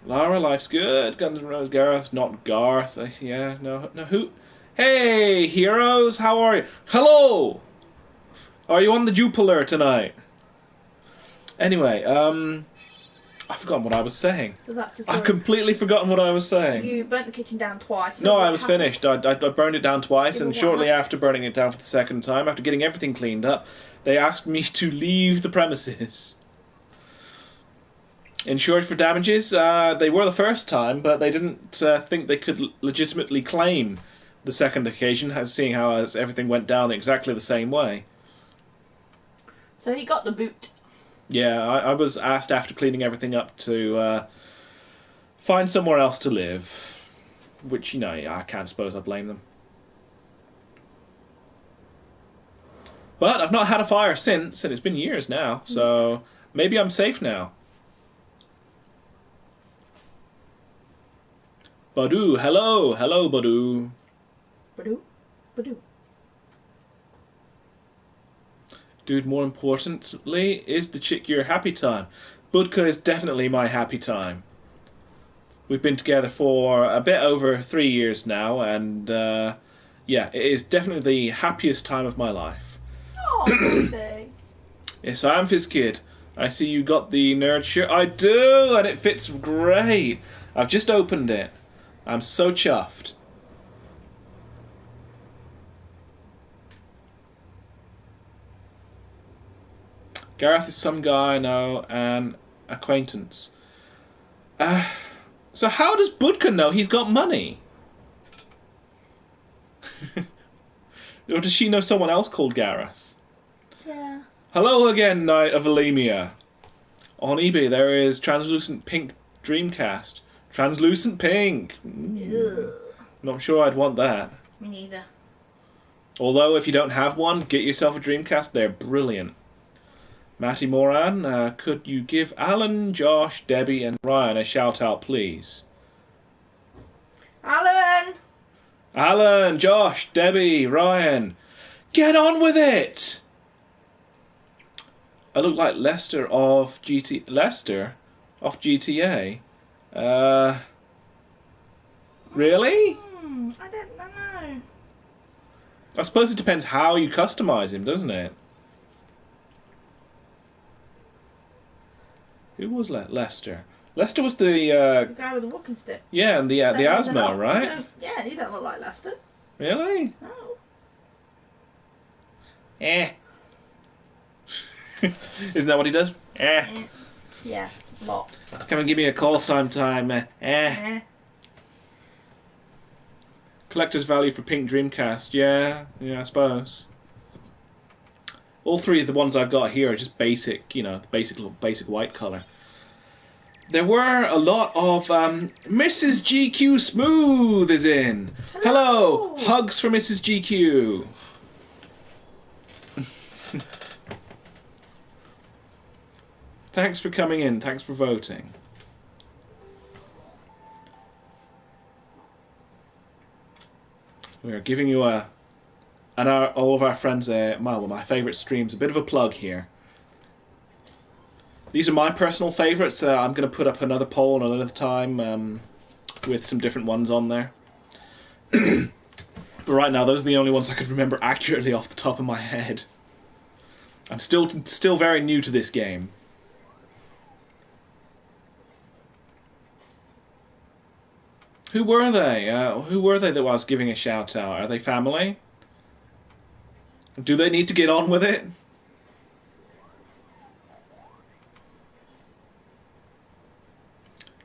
Lara, life's good. Guns N' Roses, Gareth, not Garth. Yeah, no, who? Hey, heroes, how are you? Hello! Are you on the Jupiler tonight? Anyway, I've forgotten what I was saying. So that's the I've completely forgotten what I was saying. You burnt the kitchen down twice. So no, I was finished. I burned it down twice, Yeah, and but shortly what after burning it down for the second time, after getting everything cleaned up, they asked me to leave the premises. Insured for damages, they were the first time, but they didn't think they could legitimately claim the second occasion, seeing how everything went down exactly the same way. So he got the boot. Yeah, I was asked after cleaning everything up to find somewhere else to live, which, you know, I can't suppose I blame them. But I've not had a fire since, and it's been years now, so maybe I'm safe now. Badoo, hello, hello, Badoo. Badoo, badoo. Dude, more importantly, is the chick your happy time? Budka is definitely my happy time. We've been together for a bit over 3 years now, and yeah, it is definitely the happiest time of my life. Oh, birthday. Yes, I'm fizzkid. I see you got the nerd shirt. I do, and it fits great. I've just opened it. I'm so chuffed. Gareth is some guy I know, an acquaintance. So how does Budka know he's got money? Or does she know someone else called Gareth? Yeah. Hello again, Knight of Alemia. On eBay there is translucent pink Dreamcast. Translucent pink. Not sure I'd want that. Me neither. Although if you don't have one, get yourself a Dreamcast. They're brilliant. Matty Moran, could you give Alan, Josh, Debbie and Ryan a shout out please? Alan! Alan, Josh, Debbie, Ryan. Get on with it! I look like Lester of GTA. Really? I don't know. I suppose it depends how you customize him, doesn't it? Who was Lester? Lester was The guy with the walking stick. yeah, and the asthma, right? Yeah, he don't look like Lester. Really? No. Eh. Isn't that what he does? Eh. Yeah, a lot. Come and give me a call sometime. Eh. Collector's value for pink Dreamcast. Yeah, I suppose. All three of the ones I've got here are just basic, basic white colour. There were a lot of Mrs. GQ Smooth is in. Hello, hugs for Mrs. GQ. Thanks for coming in. Thanks for voting. We are giving you all of our friends my favourite streams, a bit of a plug here. These are my personal favourites. I'm going to put up another poll another time with some different ones on there. But right now, those are the only ones I could remember accurately off the top of my head. I'm still very new to this game. Who were they? Who were they that I was giving a shout out? Are they family? Do they need to get on with it?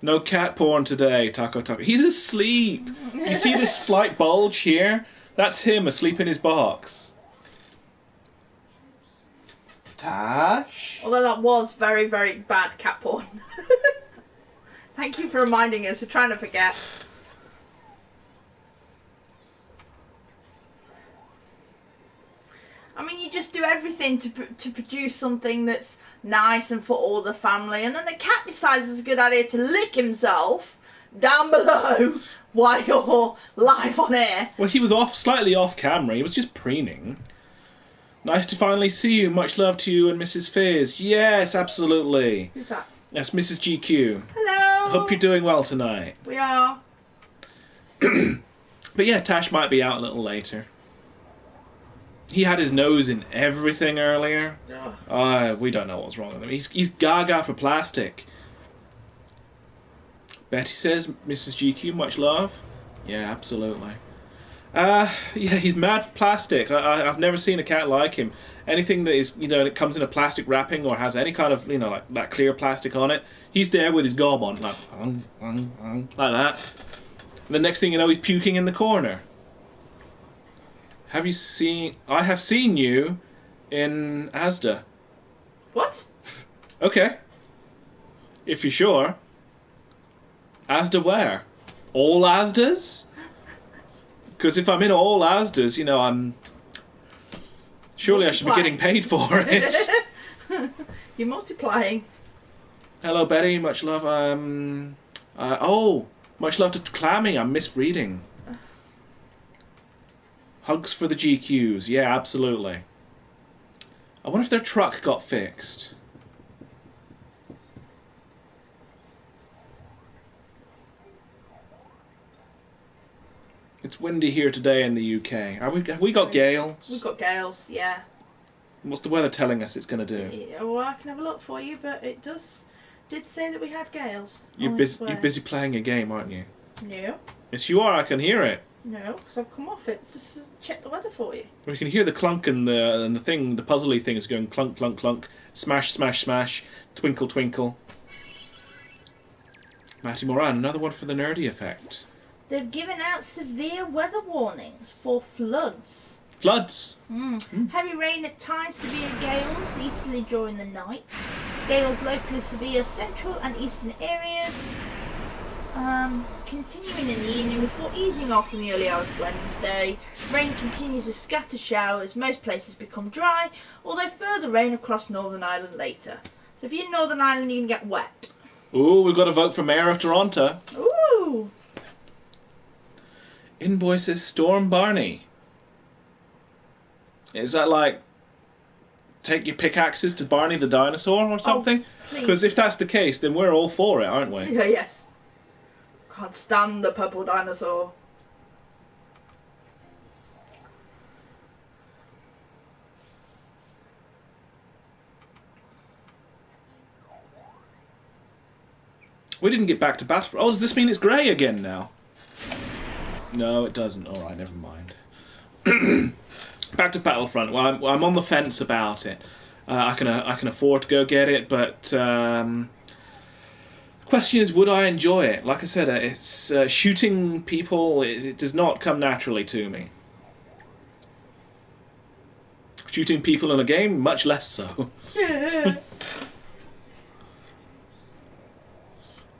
No cat porn today, Taco Taco. He's asleep. You see this slight bulge here? That's him asleep in his box. Tash? Although that was very, very bad cat porn. Thank you for reminding us. We're trying to forget. I mean, you just do everything to produce something that's nice and for all the family, and then the cat decides it's a good idea to lick himself down below while you're live on air. Well, he was slightly off camera. He was just preening. Nice to finally see you. Much love to you and Mrs. Fizz. Yes, absolutely. Who's that? That's Mrs. GQ. Hello. Hope you're doing well tonight. We are. But yeah, Tash might be out a little later. He had his nose in everything earlier. We don't know what's wrong with him. He's gaga for plastic. Betty says, Mrs. GQ, much love. Yeah, absolutely. Yeah, he's mad for plastic. I've never seen a cat like him. Anything that is, that comes in a plastic wrapping or has any kind of, like that clear plastic on it, he's there with his gob on, like that. And the next thing you know, he's puking in the corner. Have you seen... I have seen you in Asda. What? Okay. If you're sure. Asda where? All Asdas? Because if I'm in all Asdas, I'm... Surely I should be getting paid for it. You're multiplying. Hello, Betty. Much love. Much love to Clammy. I'm misreading. Hugs for the GQs. Yeah, absolutely. I wonder if their truck got fixed. It's windy here today in the UK. Have we got gales? We've got gales, yeah. What's the weather telling us it's going to do? Yeah, well, I can have a look for you, but it did say that we had gales. You're busy playing a game, aren't you? No. Yes, you are. I can hear it. No, because I've come off it. Just to check the weather for you. We can hear the clunk and the thing, the puzzly thing is going clunk, clunk, clunk, smash, smash, smash, twinkle, twinkle. Matty Moran, another one for the nerdy effect. They've given out severe weather warnings for floods. Floods. Heavy rain at times, severe gales, easterly during the night. Gales locally severe central and eastern areas. Continuing in the evening before easing off in the early hours of Wednesday. Rain continues with scattered showers. Most places become dry, although further rain across Northern Ireland later. So if you're in Northern Ireland, you can get wet. Ooh, we've got to vote for Mayor of Toronto. Ooh! Invoices Storm Barney. Is that like take your pickaxes to Barney the dinosaur or something? Because if that's the case, then we're all for it, aren't we? Yeah, yes. Can't stand the purple dinosaur. We didn't get back to battle. Oh, does this mean it's grey again now? No, it doesn't. All right, never mind. Back to Battlefront. Well, I'm on the fence about it. I can afford to go get it, but the question is, would I enjoy it? Like I said, it's shooting people. It does not come naturally to me. Shooting people in a game, much less so.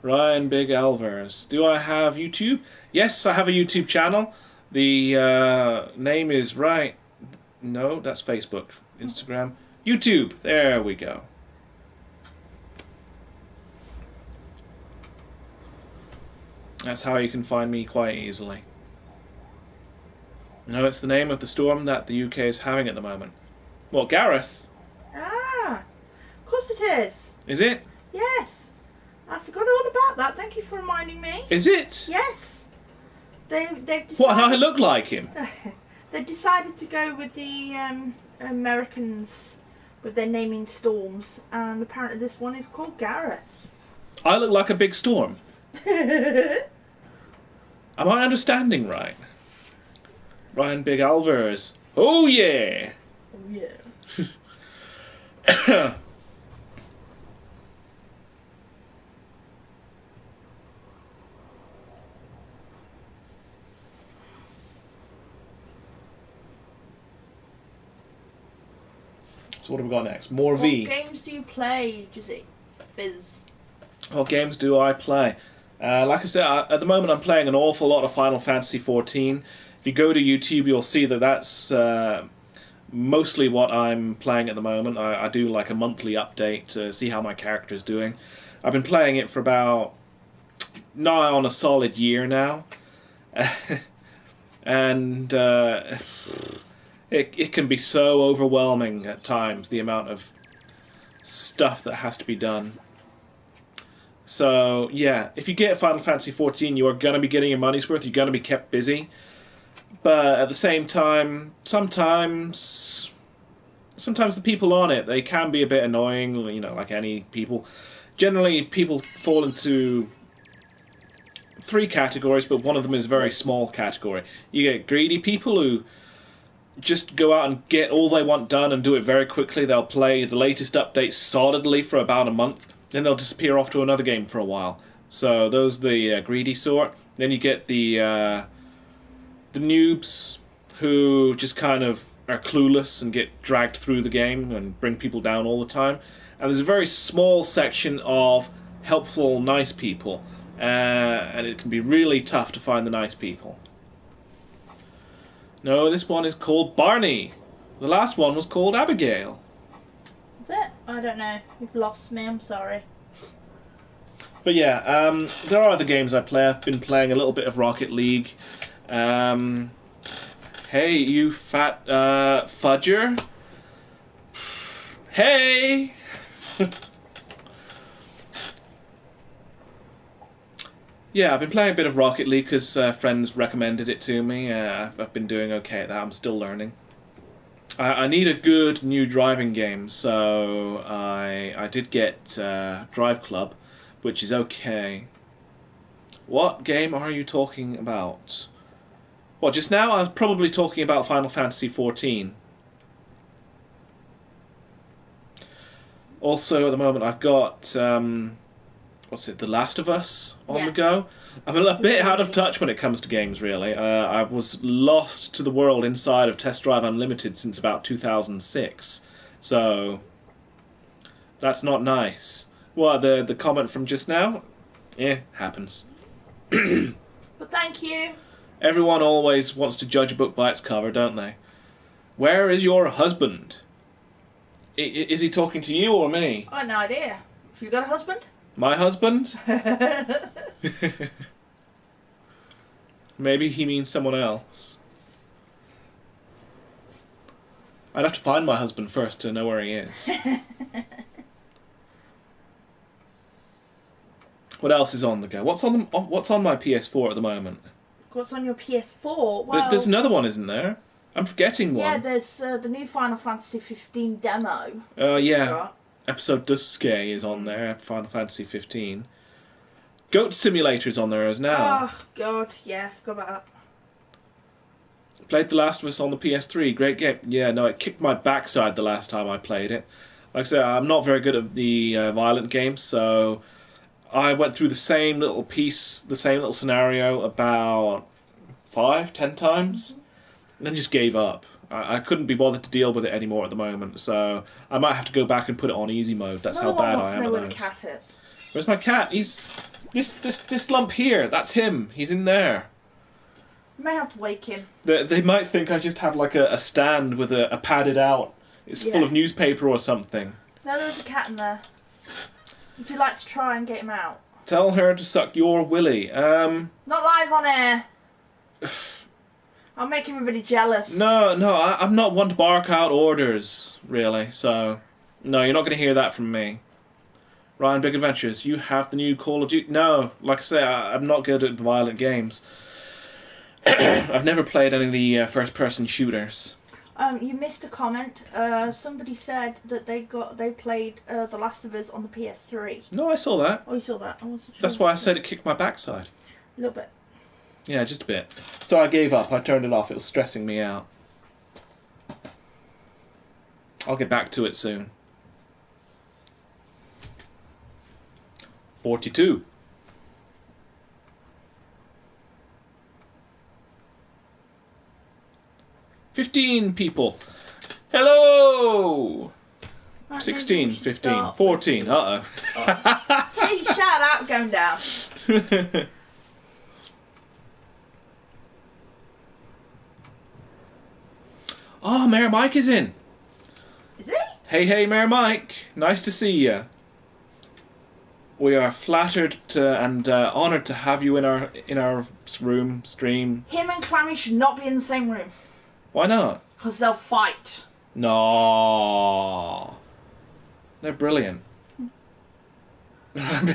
Ryan Big Alvers. Do I have YouTube? Yes, I have a YouTube channel. The name is right. No, that's Facebook. Instagram. YouTube. There we go. That's how you can find me quite easily. No, it's the name of the storm that the UK is having at the moment. What, Gareth? Ah, of course it is. Is it? Yes. I forgot all about that. Thank you for reminding me. Is it? Yes. They've decided... What, I look like him? They decided to go with the Americans with their naming storms, and apparently this one is called Gareth. I look like a big storm. Am I understanding right? Ryan Big Alvers. Oh yeah! Oh yeah. So what have we got next? More V. What games do you play, Fizz? What games do I play? Like I said, at the moment I'm playing an awful lot of Final Fantasy XIV. If you go to YouTube, you'll see that that's mostly what I'm playing at the moment. I do like a monthly update to see how my character is doing. I've been playing it for about nigh on a solid year now. And it can be so overwhelming at times, the amount of stuff that has to be done. So, yeah, if you get Final Fantasy XIV, you are going to be getting your money's worth. You're going to be kept busy. But at the same time, sometimes the people on it, they can be a bit annoying, you know, like any people. Generally, people fall into 3 categories, but one of them is a very small category. You get greedy people who just go out and get all they want done and do it very quickly. They'll play the latest update solidly for about a month, then they'll disappear off to another game for a while. So those are the greedy sort. Then you get the noobs who just kind of are clueless and get dragged through the game and bring people down all the time. And there's a very small section of helpful, nice people, and it can be really tough to find the nice people. No, this one is called Barney. The last one was called Abigail. Is it? I don't know. You've lost me. I'm sorry. But yeah, there are other games I play. I've been playing a little bit of Rocket League. Hey, you fat fudger. Hey! Yeah, I've been playing a bit of Rocket League because friends recommended it to me. I've been doing okay at that. I'm still learning. I need a good new driving game, so I did get Drive Club, which is okay. What game are you talking about? Well, just now I was probably talking about Final Fantasy XIV. Also, at the moment, I've got what's it, The Last of Us on the go. I'm a bit out of touch when it comes to games, really. I was lost to the world inside of Test Drive Unlimited since about 2006, so that's not nice. What, the comment from just now? Yeah, happens. But thank you. Everyone always wants to judge a book by its cover, don't they? Where is your husband? Is he talking to you or me? I have no idea. Have you got a husband? My husband? Maybe he means someone else. I'd have to find my husband first to know where he is. What else is on the go? What's on my PS4 at the moment? What's on your PS4? Well, There's another one, isn't there? I'm forgetting one. Yeah, there's the new Final Fantasy 15 demo. Yeah. Right. Episode Duske is on there, Final Fantasy 15. Goat Simulator's on there as now. Oh, God, yeah, forgot about that. Played The Last of Us on the PS3, great game. Yeah, no, it kicked my backside the last time I played it. Like I said, I'm not very good at the violent games, so I went through the same little piece, the same little scenario about 5-10 times, and then just gave up. I couldn't be bothered to deal with it anymore at the moment, so I might have to go back and put it on easy mode. That's how bad I am at know where those. the cat is. Where's my cat? He's this lump here. That's him. He's in there. You may have to wake him. They might think I just have like a stand with a padded out. It's full of newspaper or something. No, there's a cat in there. Would you like to try and get him out? Tell her to suck your willy. Not live on air. I'll make everybody jealous. No, I'm not one to bark out orders, really. So, no, you're not going to hear that from me. Ryan Big Adventures, you have the new Call of Duty. No, like I say, I'm not good at violent games. I've never played any of the first-person shooters. You missed a comment. Somebody said that they played The Last of Us on the PS3. No, I saw that. Oh, you saw that? I wasn't sure. That's why I said it kicked my backside. A little bit. Yeah, just a bit. So I gave up. I turned it off. It was stressing me out. I'll get back to it soon. 42. $15 people. Hello! Right, 16, 15, 14. Uh-oh. See, shout out going down. Oh, Mayor Mike is in. Is he? Hey, Mayor Mike. Nice to see you. We are flattered and honoured to have you in our room stream. Him and Clammy should not be in the same room. Why not? Because they'll fight. No. They're brilliant. Ryan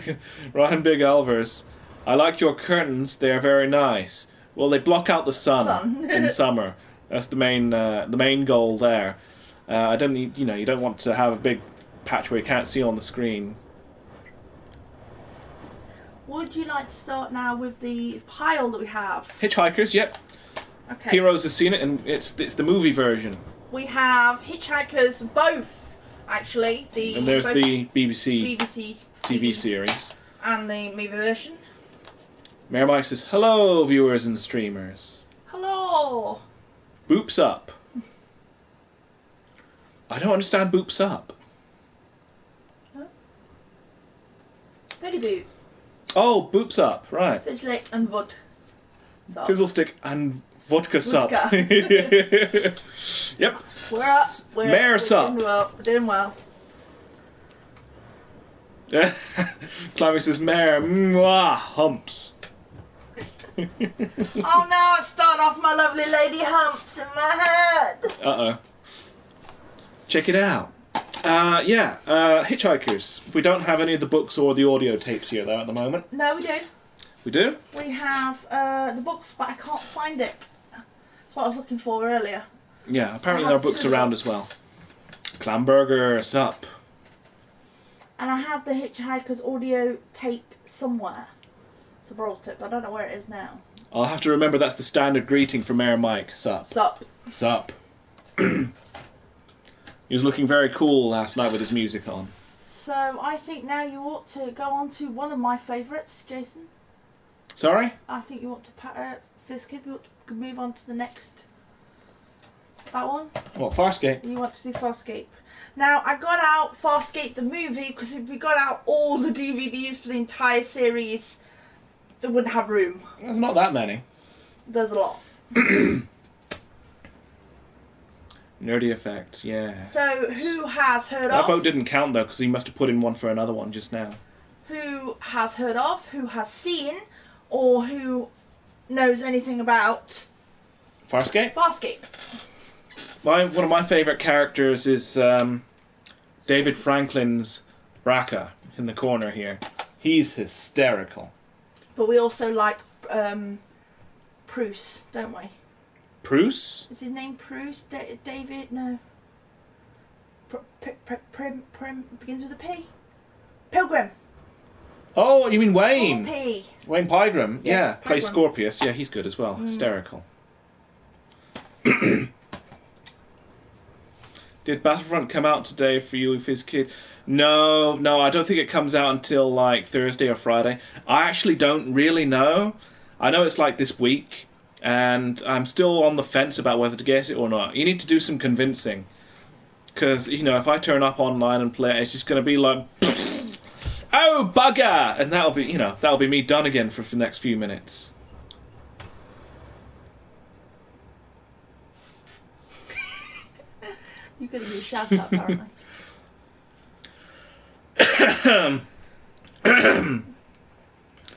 Big Elvers. I like your curtains. They are very nice. Well, they block out the sun in summer. That's the main goal there. I don't need, you don't want to have a big patch where you can't see on the screen. Would you like to start now with the pile that we have? Hitchhikers, yep. Okay. Heroes has seen it, and it's the movie version. We have Hitchhikers, both actually. And there's the BBC TV series. And the movie version. Mayor Mike says, hello, viewers and streamers. Hello. Boops up. I don't understand boops up. Huh? Very boop. Oh, boops up, right. Fizzlick and Vod. Fizzlestick and vodka sup. Yep. We're up. Mayor sup. We're doing well. Climbing says, "Mare, mwah, humps." Oh no, it's starting off my lovely lady humps in my head. Uh-oh. Check it out. Hitchhikers. We don't have any of the books or the audio tapes here, though, at the moment. No, we do. We do? We have the books, but I can't find it. That's what I was looking for earlier. Yeah, apparently there are books around as well. Clamburger, sup. And I have the Hitchhiker's audio tape somewhere. So I brought it, but I don't know where it is now. I'll have to remember that's the standard greeting for Mayor Mike. Sup. Sup. Sup. He was looking very cool last night with his music on. So I think now you ought to go on to one of my favourites, Jason. Sorry? I think you ought to, fizzkid, you ought to move on to the next. That one? What, Farscape? You want to do Farscape. Now, I got out Farscape the movie because if we got out all the DVDs for the entire series, they wouldn't have room. There's not that many. There's a lot. Nerdy effect, yeah. So, who has heard That of? vote didn't count though, because he must have put in one for another one just now. Who has heard of, who has seen, or who knows anything about Farscape? Farscape? One of my favourite characters is David Franklin's Braca in the corner here. He's hysterical. But we also like Bruce, don't we? Bruce? Is his name Bruce? David? No. Begins with a P. Pilgrim. Oh, you mean Wayne? P. Wayne Pygram. Yes, Yeah, plays Pygram. Scorpius. Yeah, he's good as well. Hysterical. Did Battlefront come out today for you, fizzkid? No, I don't think it comes out until like Thursday or Friday. I actually don't really know. I know it's like this week, and I'm still on the fence about whether to get it or not. You need to do some convincing, because you know if I turn up online and play it, it's just going to be like, oh bugger, and that'll be me done again for the next few minutes. You could do a shout out apparently.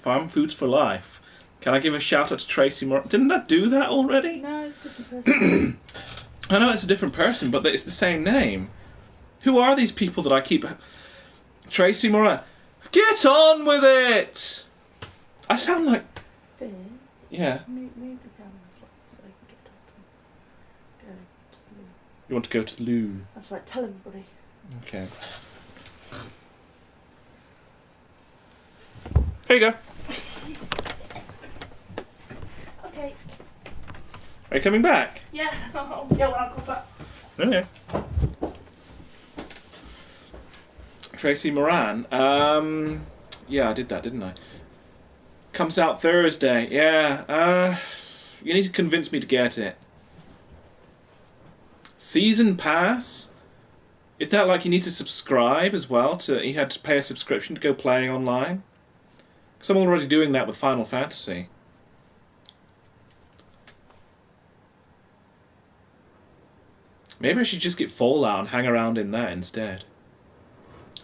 Farm Foods for Life. Can I give a shout out to Tracy Moran? Didn't I do that already? No, different person. I know it's a different person, but it's the same name. Who are these people that I keep... Tracy Moran. Get on with it! I sound like... Fizz, Yeah. move the camera slightly so I can get up and go to the loo. You want to go to the loo? That's right, tell everybody. Okay. Here you go. Okay. Are you coming back? Yeah, yeah, when I come back. Okay. Tracy Moran. Yeah, I did that, didn't I? Comes out Thursday. Yeah. You need to convince me to get it. Season pass? Is that like you need to subscribe as well? You had to pay a subscription to go playing online? Because I'm already doing that with Final Fantasy. Maybe I should just get Fallout and hang around in that instead.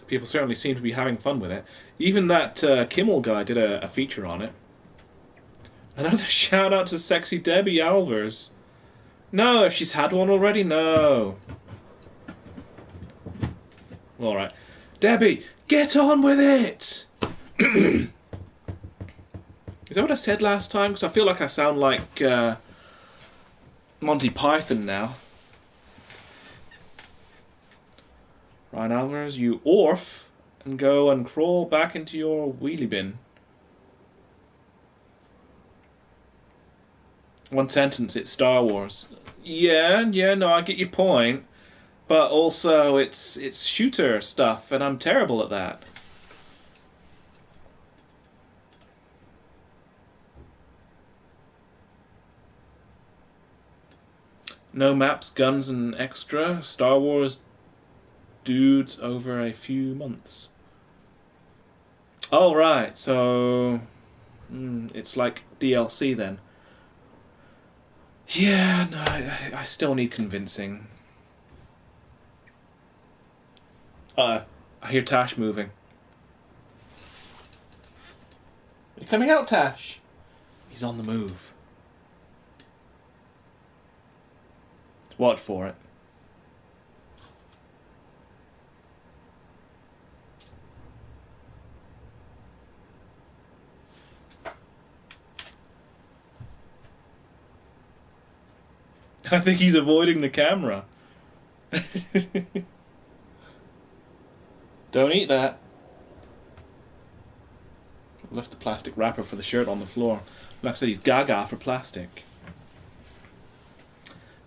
People certainly seem to be having fun with it. Even that Kimmel guy did a feature on it. Another shout out to Sexy Debbie Alvers. No, if she's had one already, no. Alright. Debbie, get on with it! Is that what I said last time? Because I feel like I sound like Monty Python now. Ryan Alvarez, you orf, and go and crawl back into your wheelie bin. One sentence, it's Star Wars. Yeah, no, I get your point. But also, it's shooter stuff, and I'm terrible at that. No maps, guns, and extra. Star Wars dudes over a few months. Oh, right. So, it's like DLC then. Yeah, no, I still need convincing. I hear Tash moving. You coming out, Tash? He's on the move. Watch for it. I think he's avoiding the camera. Don't eat that. I left the plastic wrapper for the shirt on the floor. Like I said, he's gaga for plastic.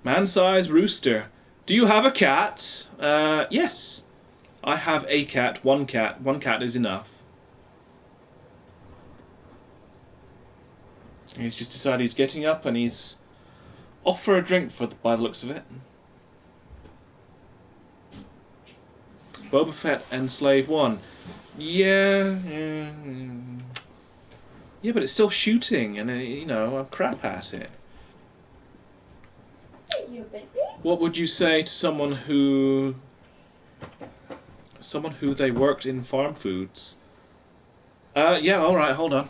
Man-sized rooster. Do you have a cat? Yes. I have a cat. One cat. One cat is enough. He's just decided he's getting up and he's off for a drink by the looks of it. Boba Fett and Slave 1. Yeah, but it's still shooting, and you know, I'm crap at it. What would you say to someone who they worked in farm foods? Yeah, all right, hold on.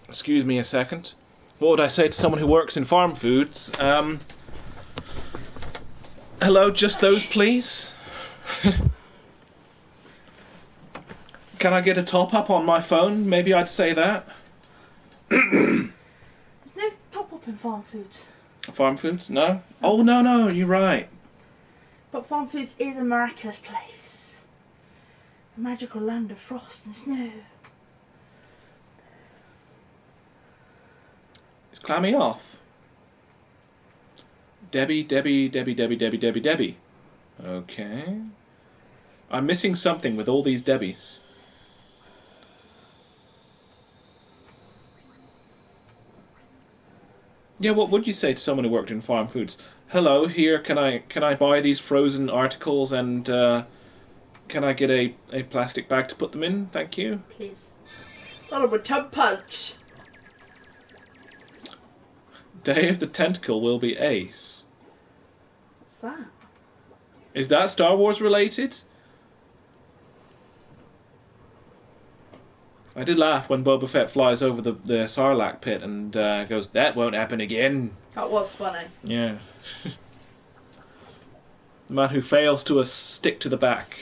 Excuse me a second. What would I say to someone who works in farm foods? Hello, just those, please. Can I get a top-up on my phone? Maybe I'd say that. There's no top-up in farm foods. Farm foods? No? Oh, no, you're right. But farm foods is a miraculous place. A magical land of frost and snow. It's climbing off. Debbie. Okay. I'm missing something with all these Debbies. Yeah, what would you say to someone who worked in farm foods? Hello, here, can I buy these frozen articles and can I get a plastic bag to put them in? Thank you. Please. Not a tub punch. Day of the Tentacle will be ace. What's that? Is that Star Wars related? I did laugh when Boba Fett flies over the Sarlacc pit and goes, "That won't happen again." That was funny. Yeah. The man who fails to stick to the back.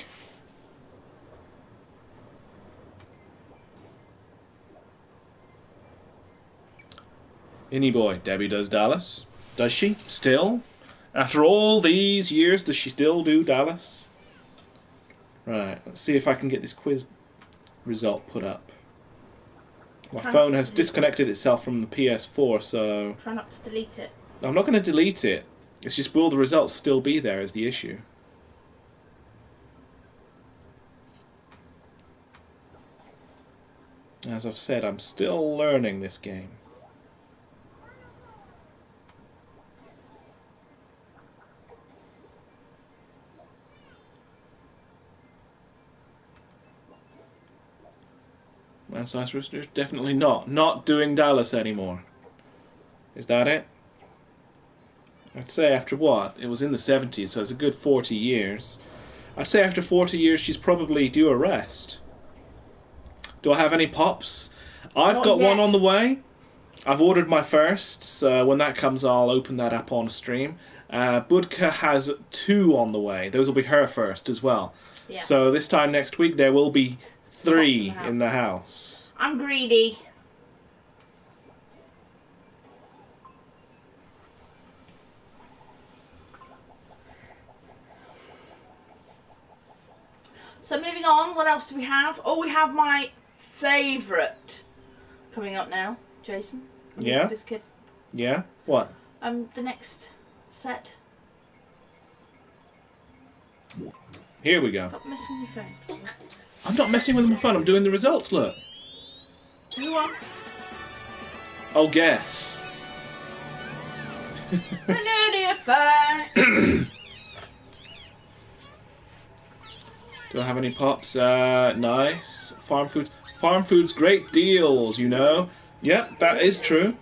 Any boy. Debbie does Dallas. Does she? Still? After all these years, does she still do Dallas? Right, let's see if I can get this quiz result put up. My phone has disconnected itself from the PS4, so... Try not to delete it. I'm not going to delete it. It's just, will the results still be there is the issue. As I've said, I'm still learning this game. Man-sized rooster? Definitely not. Not doing Dallas anymore. Is that it? I'd say after what? It was in the 70s, so it's a good 40 years. I'd say after 40 years she's probably due a rest. Do I have any pops? I've got one on the way. I've ordered my first, so when that comes I'll open that up on stream. Budka has 2 on the way. Those will be her first as well. Yeah. So this time next week there will be 3 in the house. I'm greedy. So moving on, what else do we have? Oh, we have my favourite coming up now, Jason. Yeah? This kid. Yeah? What? The next set. Here we go. Stop messing with your phone. I'm not messing with my phone, I'm doing the results, look. Who won? Oh, guess. Hello, dear phone. Do I have any pops? Nice. Farm foods. Farm foods, great deals, you know. Yep, that is true.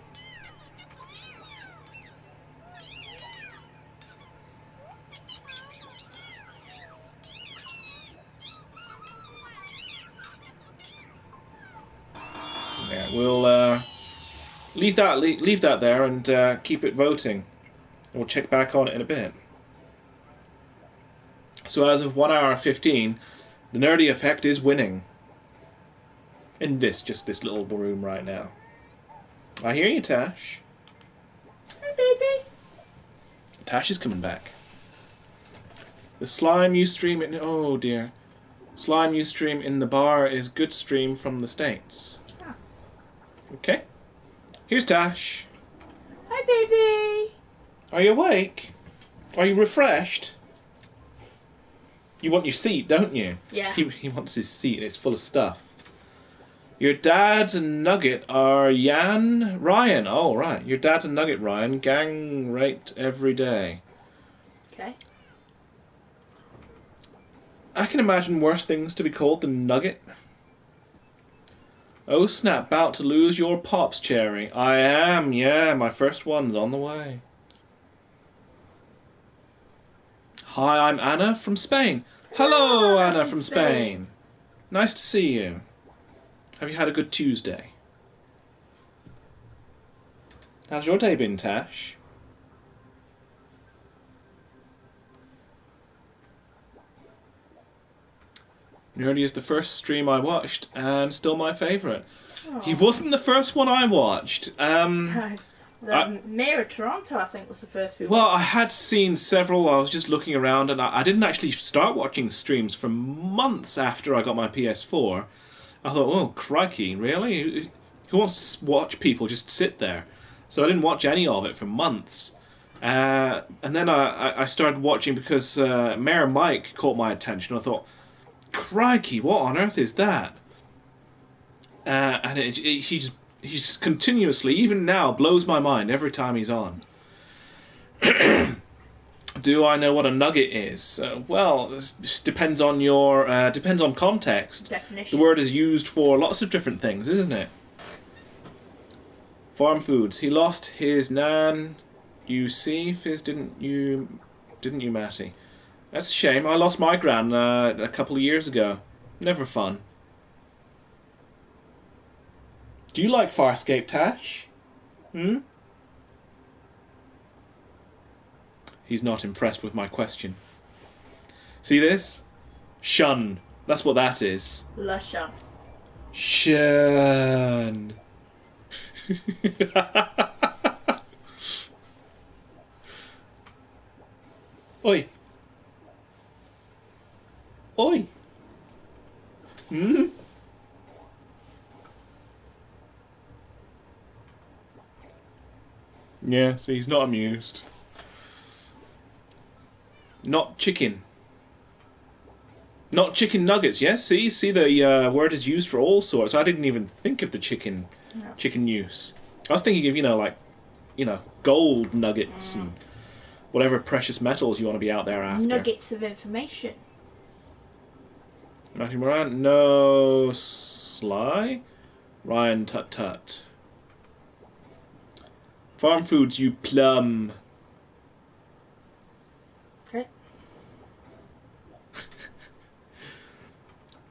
Yeah, we'll leave that there and keep it voting. We'll check back on it in a bit. So as of 1 hour 15, the nerdy effect is winning. In just this little room right now. I hear you, Tash. Hi, baby. Tash is coming back. The slime you stream in... Oh, dear. Slime you stream in the bar is good stream from the States. Ah. Okay. Here's Tash. Hi, baby. Are you awake? Are you refreshed? You want your seat, don't you? Yeah. He wants his seat and it's full of stuff. Your dad's and Nugget are Ryan. Oh, right. Your dad's and Nugget, Ryan. Gang rate every day. Okay. I can imagine worse things to be called than Nugget. Oh, snap. About to lose your pops, Cherry. I am, yeah. My first one's on the way. Hi, I'm Anna from Spain. Hello, Anna from Spain. Nice to see you. Have you had a good Tuesday? How's your day been, Tash? Nerdy is the first stream I watched, and still my favourite. He wasn't the first one I watched. The Mayor of Toronto, I think, was the first one. Well, I had seen several. I was just looking around, and I didn't actually start watching streams for months after I got my PS4. I thought, oh, crikey, really? Who wants to watch people just sit there? So I didn't watch any of it for months. And then I started watching because Mayor Mike caught my attention. I thought, crikey, what on earth is that? And he's continuously, even now, blows my mind every time he's on. Do I know what a nugget is? Well, it depends on depends on context. Definition. The word is used for lots of different things, isn't it? Farm foods. He lost his nan. You see, Fizz, didn't you, Matty? That's a shame. I lost my gran a couple of years ago. Never fun. Do you like Farscape, Tash? Hmm? He's not impressed with my question. See this? Shun. That's what that is. Lusha. Shun. Oi. Oi. Hmm? Yeah, see, he's not amused. Not chicken. Not chicken nuggets, yes? See the word is used for all sorts. I didn't even think of the chicken use. I was thinking of, gold nuggets and whatever precious metals you want to be out there after. Nuggets of information. Matthew Moran, no Sly. Ryan Tut Tut. Farm foods, you plum. Okay.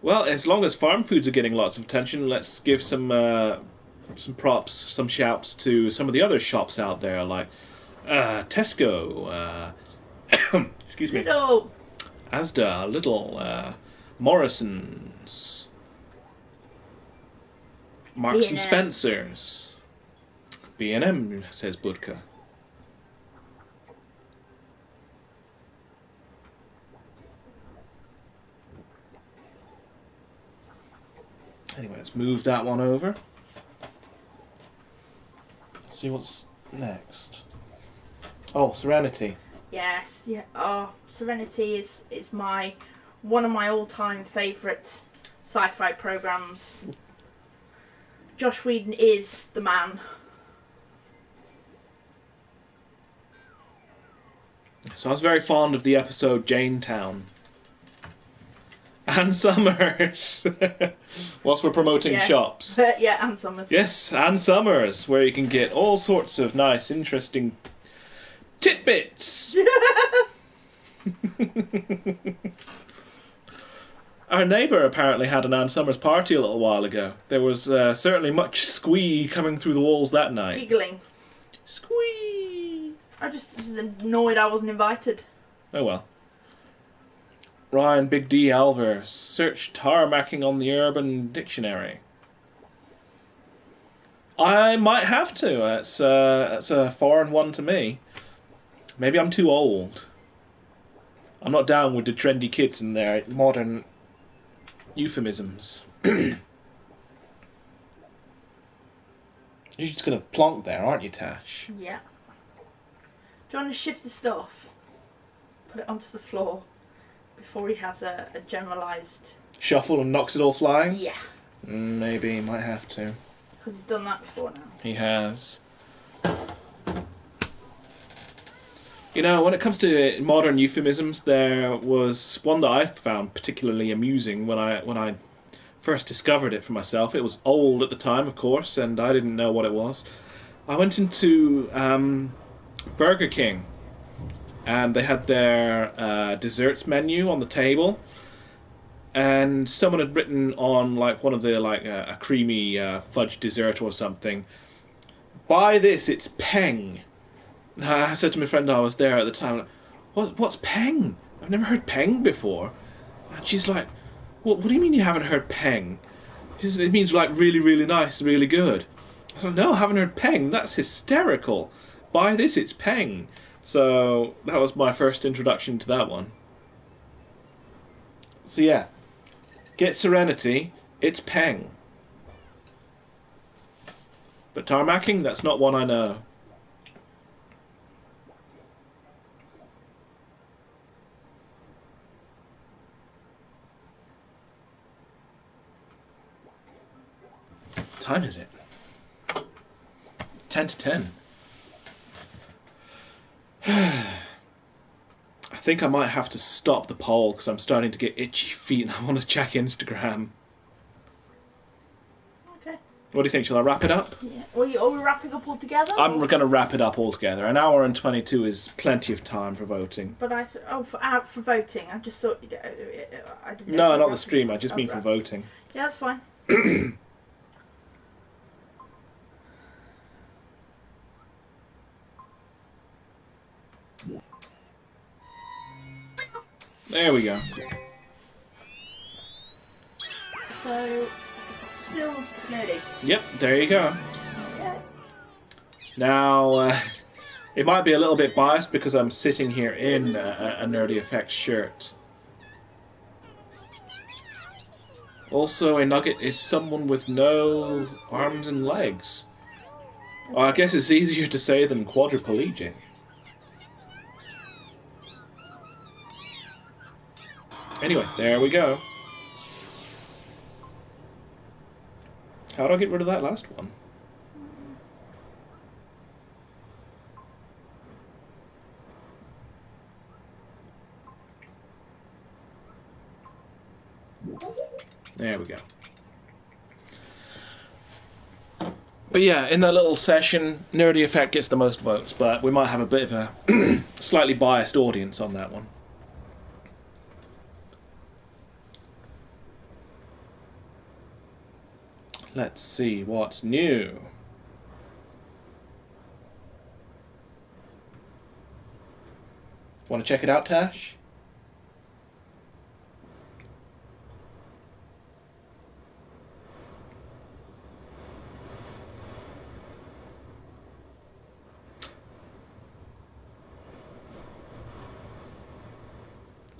Well, as long as farm foods are getting lots of attention, let's give some props, some shouts to some of the other shops out there, like Tesco, excuse me, Lidl. Asda, Lidl, Morrison's, Marks and B&M. Spencer's, B&M, says Budka. Anyway, let's move that one over. See what's next. Oh, Serenity. Yes, yeah. Oh, Serenity is one of my all-time favourite sci-fi programs. Josh Whedon is the man. So I was very fond of the episode Janetown. Ann Summers. Whilst we're promoting shops. Yeah, Ann Summers. Yes, Ann Summers, where you can get all sorts of nice, interesting tidbits. Our neighbour apparently had an Ann Summers party a little while ago. There was certainly much squee coming through the walls that night. Giggling. Squee! I just was annoyed I wasn't invited. Oh well. Ryan Big D Alver, search tarmacking on the Urban Dictionary. I might have to. It's a foreign one to me. Maybe I'm too old. I'm not down with the trendy kids and their modern euphemisms. You're just gonna plonk there, aren't you, Tash? Yeah. Do you want to shift the stuff? Put it onto the floor before he has a generalised... Shuffle and knocks it all flying? Yeah. Maybe, might have to. Because he's done that before now. He has. You know, when it comes to modern euphemisms, there was one that I found particularly amusing when I first discovered it for myself. It was old at the time, of course, and I didn't know what it was. I went into Burger King, and they had their desserts menu on the table, and someone had written on like one of the a creamy fudge dessert or something, "Buy this, it's peng." I said to my friend I was there at the time, what's peng? I've never heard peng before. And she's like, what do you mean you haven't heard peng? She said, it means like really, really nice, really good. I said, no, I haven't heard peng. That's hysterical. Buy this, it's peng. So that was my first introduction to that one. So yeah, get Serenity, it's peng. But tarmacking, that's not one I know. What time is it? 10 to 10. I think I might have to stop the poll because I'm starting to get itchy feet and I want to check Instagram. Okay. What do you think? Shall I wrap it up? Yeah. Are we wrapping up all together? I'm going to wrap it up all together. An hour and 22 is plenty of time for voting. But for voting, I just thought I didn't. No, not the stream. I just mean for voting. Yeah, that's fine. There we go. So, still nerdy. Yep, there you go. Now, it might be a little bit biased because I'm sitting here in a Nerdy Effects shirt. Also, a nugget is someone with no arms and legs. Well, I guess it's easier to say than quadriplegic. Anyway, there we go. How do I get rid of that last one? There we go. But yeah, in that little session, Nerdy Effect gets the most votes, but we might have a bit of a slightly biased audience on that one. Let's see what's new. Want to check it out, Tash?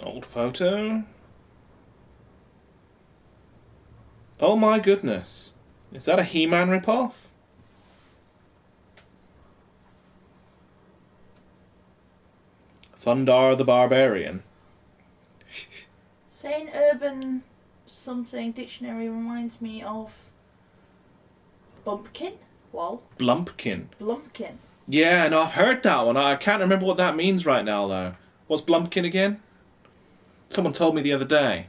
Old photo. Oh my goodness. Is that a He-Man ripoff? Thundar the Barbarian. Saying urban something dictionary reminds me of bumpkin. Lol. Blumpkin. Blumpkin. Yeah, no, I've heard that one. I can't remember what that means right now, though. What's Blumpkin again? Someone told me the other day.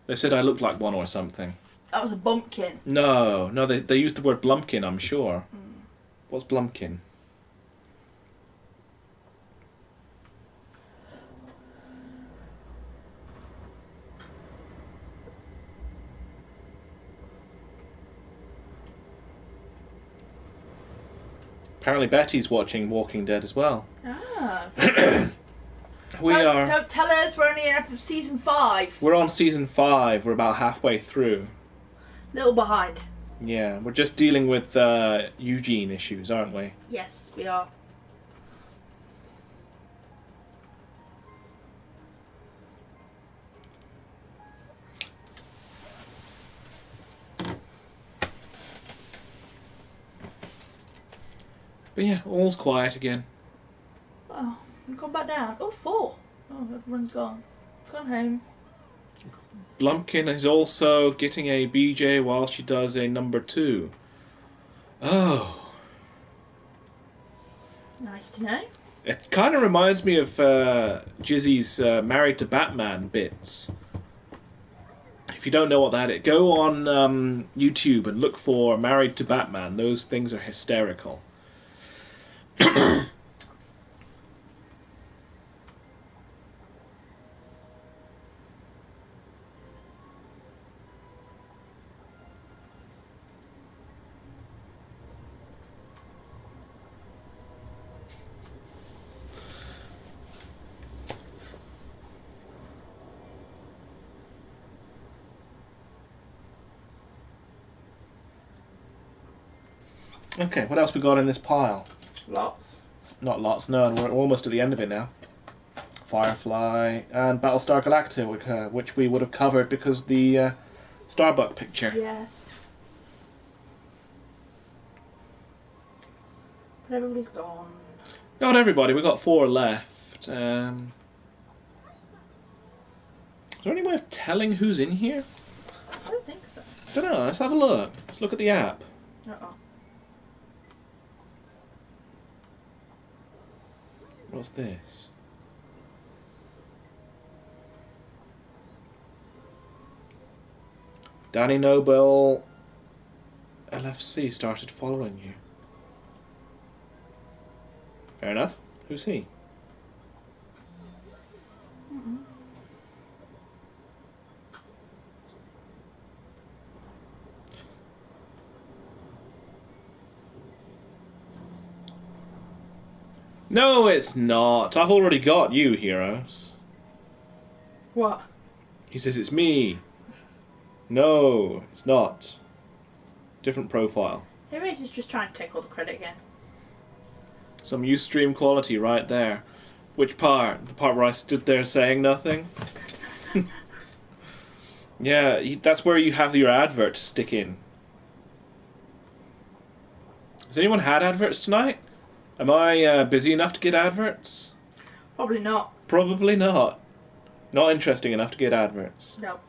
They said I looked like one or something. That was a bumpkin. No, they used the word Blumpkin, I'm sure. What's Blumpkin? Apparently Betty's watching Walking Dead as well. Ah. Don't tell us, we're only in season 5. We're on season 5, we're about halfway through. Little behind. Yeah, we're just dealing with Eugene issues, aren't we? Yes, we are. But yeah, all's quiet again. Oh, we've gone back down. Oh, 4. Oh, everyone's gone. Gone home. Blumpkin is also getting a BJ while she does a number 2. Oh. Nice to know. It kind of reminds me of Jizzy's Married to Batman bits. If you don't know what that is, go on YouTube and look for Married to Batman. Those things are hysterical. Okay, what else we got in this pile? Lots. Not lots, no, we're almost at the end of it now. Firefly and Battlestar Galactica, which we would have covered because of the Starbuck picture. Yes. But everybody's gone. Not everybody, we've got 4 left. Is there any way of telling who's in here? I don't think so. Don't know, let's have a look. Let's look at the app. Uh-oh. What's this? Danny Noble LFC started following you. Fair enough. Who's he? Mm-mm. No, it's not. I've already got you, Heroes. What? He says it's me. No, it's not. Different profile. Heroes is just trying to take all the credit again. Some Ustream quality right there. Which part? The part where I stood there saying nothing? Yeah, that's where you have your advert to stick in. Has anyone had adverts tonight? Am I busy enough to get adverts? Probably not. Probably not. Not interesting enough to get adverts. No.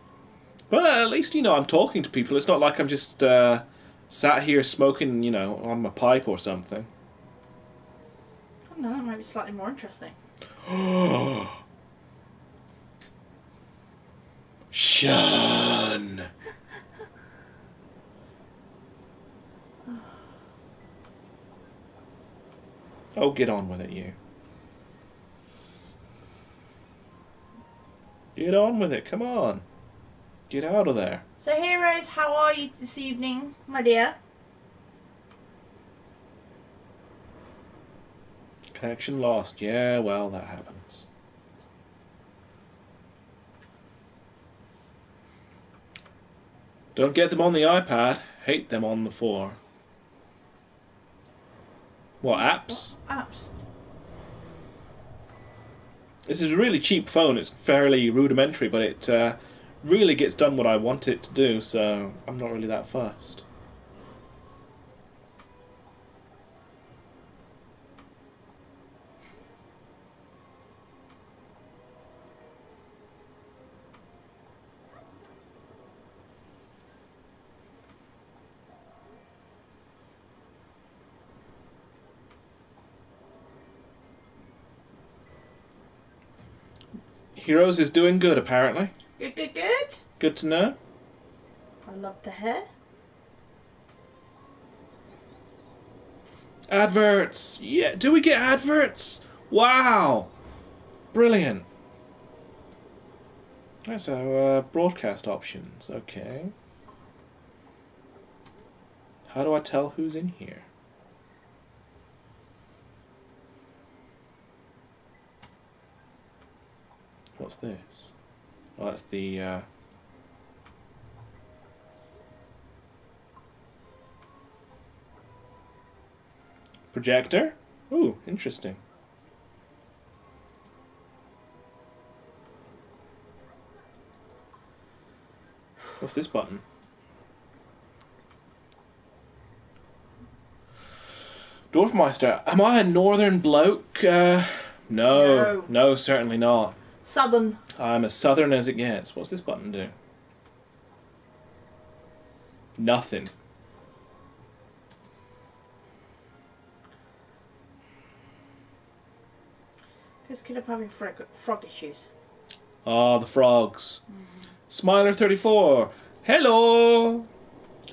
But at least, you know, I'm talking to people. It's not like I'm just sat here smoking, you know, on my pipe or something. I don't know, that might be slightly more interesting. Shun! Oh, get on with it, you. Get on with it, come on. Get out of there. So, Heroes, how are you this evening, my dear? Connection lost. Yeah, well, that happens. Don't get them on the iPad. Hate them on the 4. What, apps? What apps? This is a really cheap phone. It's fairly rudimentary, but it really gets done what I want it to do, so I'm not really that fussed. Heroes is doing good, apparently. Good, good, good. Good to know. I love to hear. Adverts! Yeah, do we get adverts? Wow! Brilliant. That's our broadcast options. Okay. How do I tell who's in here? What's this? Oh, that's the projector. Ooh, interesting. What's this button? Dwarfmeister, am I a northern bloke? No, certainly not. Southern. I'm as southern as it gets. What's this button do? Nothing. This kid up having frog issues. Oh, the frogs. Smiler34. Hello.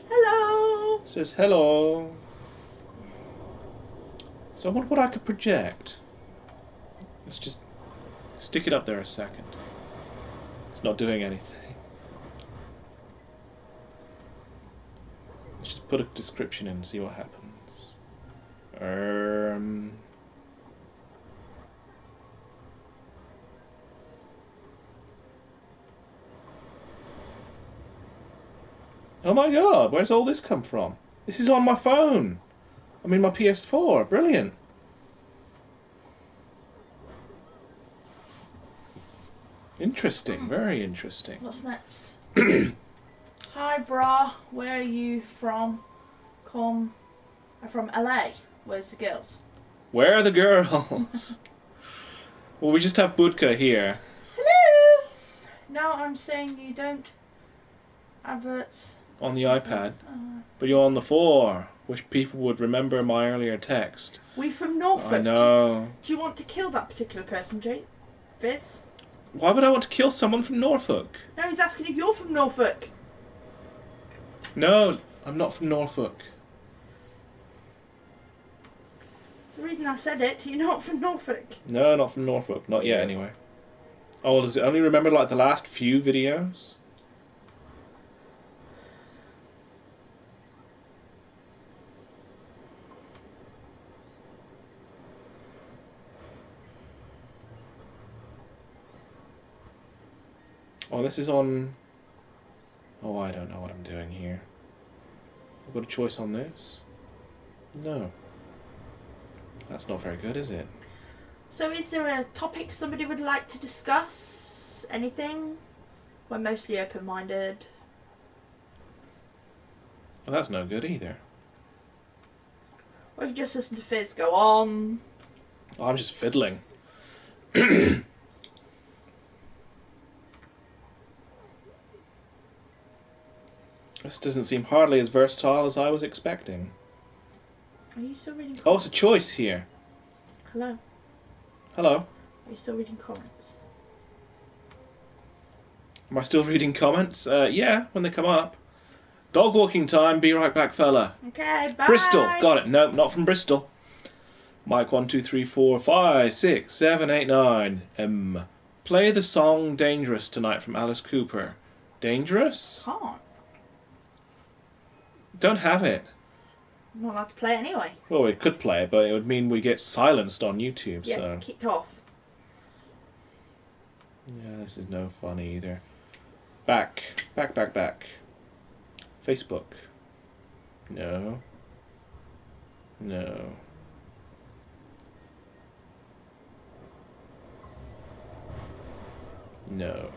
Hello. Says hello. So I wonder what I could project. Let's just stick it up there a second. It's not doing anything. Let's just put a description in and see what happens. Oh my god, where's all this come from? This is on my phone. I mean my PS4. Brilliant. Interesting, very interesting. What's next? Hi, brah. Where are you from? I'm from LA. Where's the girls? Where are the girls? Well, we just have Budka here. Hello. No, I'm saying you don't. Adverts. On the iPad. But you're on the 4. Wish people would remember my earlier text. We from Norfolk. I know. Do you want to kill that particular person, Fizz? Why would I want to kill someone from Norfolk? No, he's asking if you're from Norfolk. No, I'm not from Norfolk. The reason I said it, you're not from Norfolk. No, not from Norfolk. Not yet, anyway. Oh, does it only remember, like, the last few videos? Oh, this is on... Oh, I don't know what I'm doing here. I've got a choice on this? No. That's not very good, is it? So is there a topic somebody would like to discuss? Anything? We're mostly open-minded. Well, that's no good either. Or you just listen to Fizz go on. Oh, I'm just fiddling. This doesn't seem hardly as versatile as I was expecting. Are you still reading comments? Oh, it's a choice here. Hello? Hello. Are you still reading comments? Am I still reading comments? Yeah, when they come up. Dog walking time, be right back, fella. Okay, bye. Bristol, got it. Nope, not from Bristol. Mike 1, 2, 3, 4, 5, 6, 7, 8, 9. Play the song Dangerous tonight from Alice Cooper. Dangerous? Can't. Don't have it. I'm not allowed to play it anyway. Well, we could play it, but it would mean we get silenced on YouTube, Yeah, so... kicked off. Yeah, this is no fun either. Back. Facebook. No. No. No.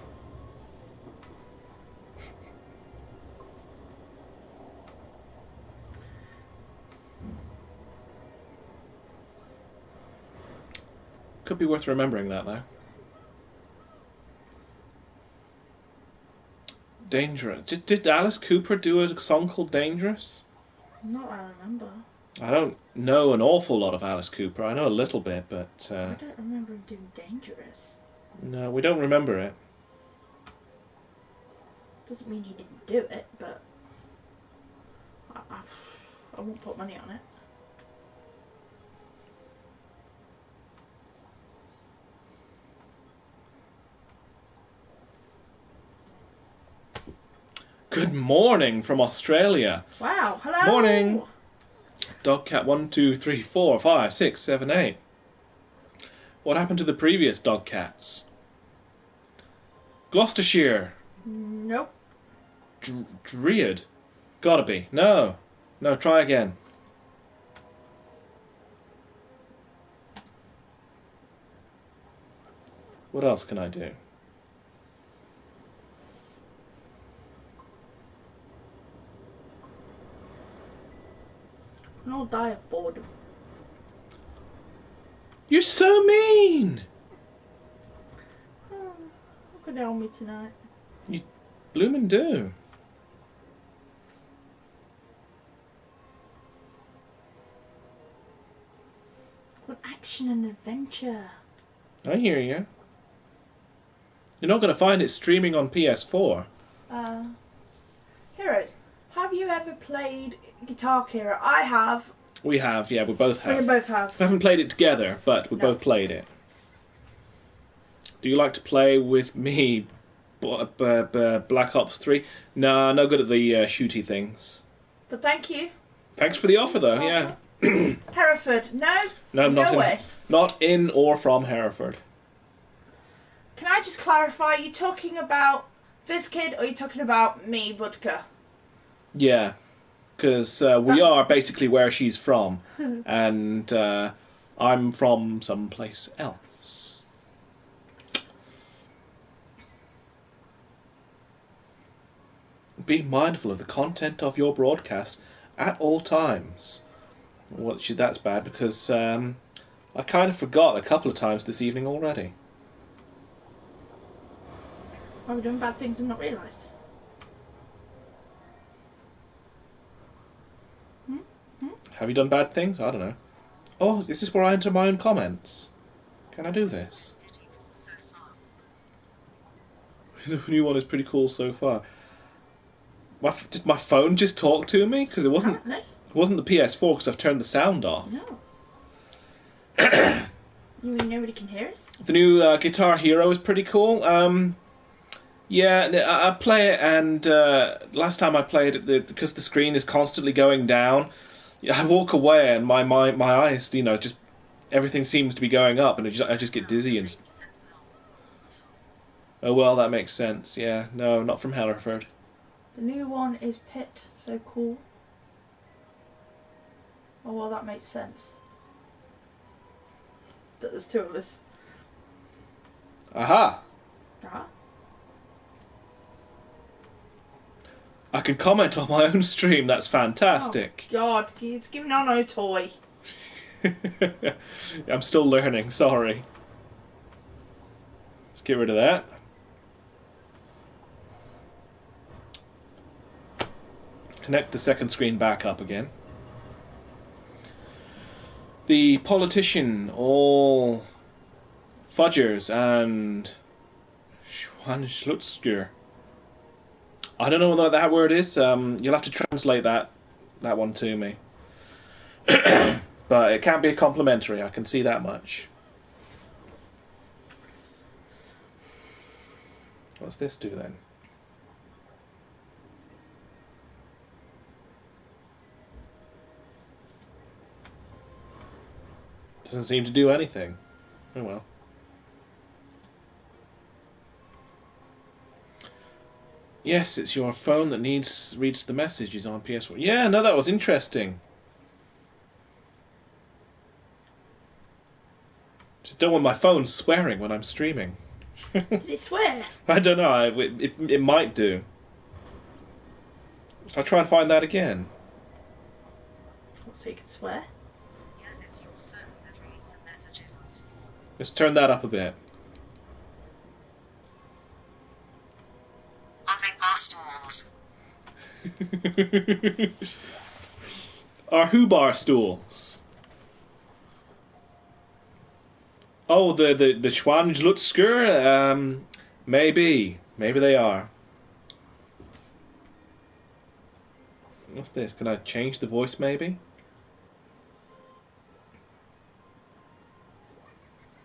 Could be worth remembering that, though. Dangerous. Did Alice Cooper do a song called Dangerous? Not that I remember. I don't know an awful lot of Alice Cooper. I know a little bit, but... I don't remember him doing Dangerous. No, we don't remember it. Doesn't mean he didn't do it, but... I won't put money on it. Good morning from Australia. Wow, hello. Morning. Dogcat 1, 2, 3, 4, 5, 6, 7, 8. What happened to the previous dog cats? Gloucestershire. Nope. Dread. Gotta be. No. No, try again. What else can I do? And I'll die of boredom. You're so mean! Oh, look at me tonight. You bloomin' do. What action and adventure. I hear you. You're not going to find it streaming on PS4. Heroes, have you ever played Guitar Hero? I have. We have, yeah, we both have. We both have. We haven't played it together, but we both played it. Do you like to play with me, Black Ops 3? Nah, no good at the shooty things. But thank you. Thanks for the offer, though, yeah. Hereford, no? No, no way. Not in or from Hereford. Can I just clarify, are you talking about fizzkid or are you talking about me, Vodka? Yeah, because we are basically where she's from, and I'm from someplace else. Be mindful of the content of your broadcast at all times. Well, that's bad because I kind of forgot a couple of times this evening already. Are we doing bad things and not realised? Have you done bad things? I don't know. Oh, is this where I enter my own comments? Can I do this? The new one is pretty cool so far. Did my phone just talk to me? Because it wasn't the PS4 because I've turned the sound off. No. You mean nobody can hear us? The new Guitar Hero is pretty cool. Yeah, I play it, and last time I played it, because the screen is constantly going down, I walk away and my eyes, just everything seems to be going up, and I just get dizzy and. Oh well, that makes sense. Yeah, no, not from Hereford. The new one is Pit, so cool. Oh well, that makes sense. That there's two of us. Aha! Uh-huh. I can comment on my own stream. That's fantastic. Oh God, it's giving out no toy. I'm still learning. Sorry. Let's get rid of that. Connect the second screen back up again. The politician, all fudgers and Schwanschlutzger. I don't know what that word is. You'll have to translate that one to me. But it can't be complimentary, I can see that much. What's this do then? Doesn't seem to do anything. Oh well. Yes, it's your phone that reads the messages on PS4. Yeah, no, that was interesting. Just don't want my phone swearing when I'm streaming. Did it swear? I don't know. It might do. Shall I try and find that again? So you can swear? Yes, it's your phone that reads the messages on phone. Let's turn that up a bit. Are they bar stools? Are who bar stools? Oh, the Schwanschlutzger? Maybe they are. What's this? Can I change the voice maybe?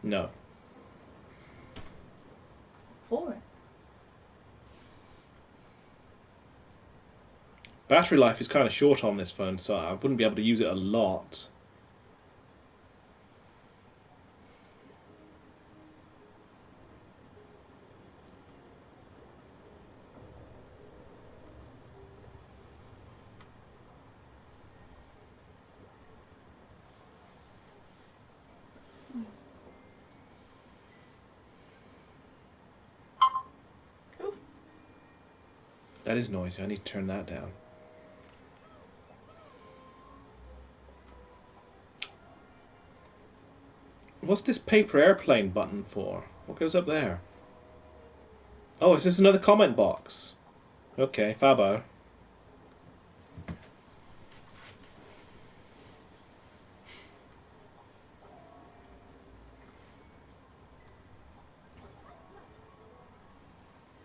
No. For it. Battery life is kind of short on this phone, so I wouldn't be able to use it a lot. That is noisy. I need to turn that down. What's this paper airplane button for? What goes up there? Oh, is this another comment box? Okay, Fabo.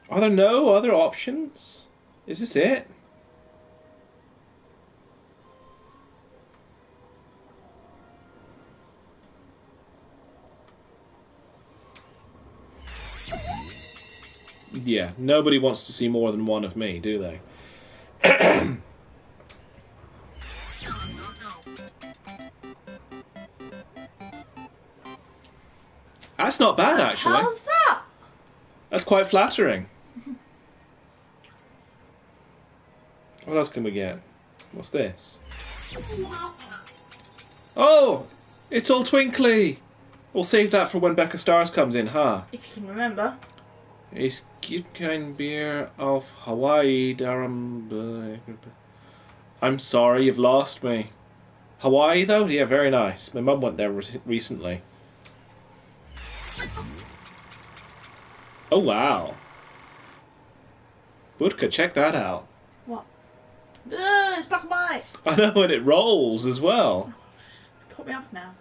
Are there no other options? Is this it? Yeah, nobody wants to see more than one of me, do they? That's not bad, actually. How's that? That's quite flattering. What else can we get? What's this? Oh! It's all twinkly! We'll save that for when Becca Stars comes in, huh? If you can remember. Is Geeky beer of Hawaii, Durham. I'm sorry, you've lost me. Hawaii, though? Yeah, very nice. My mum went there recently. Oh, wow. Budka, check that out. What? It's black and white. I know, and it rolls as well. Put me off now.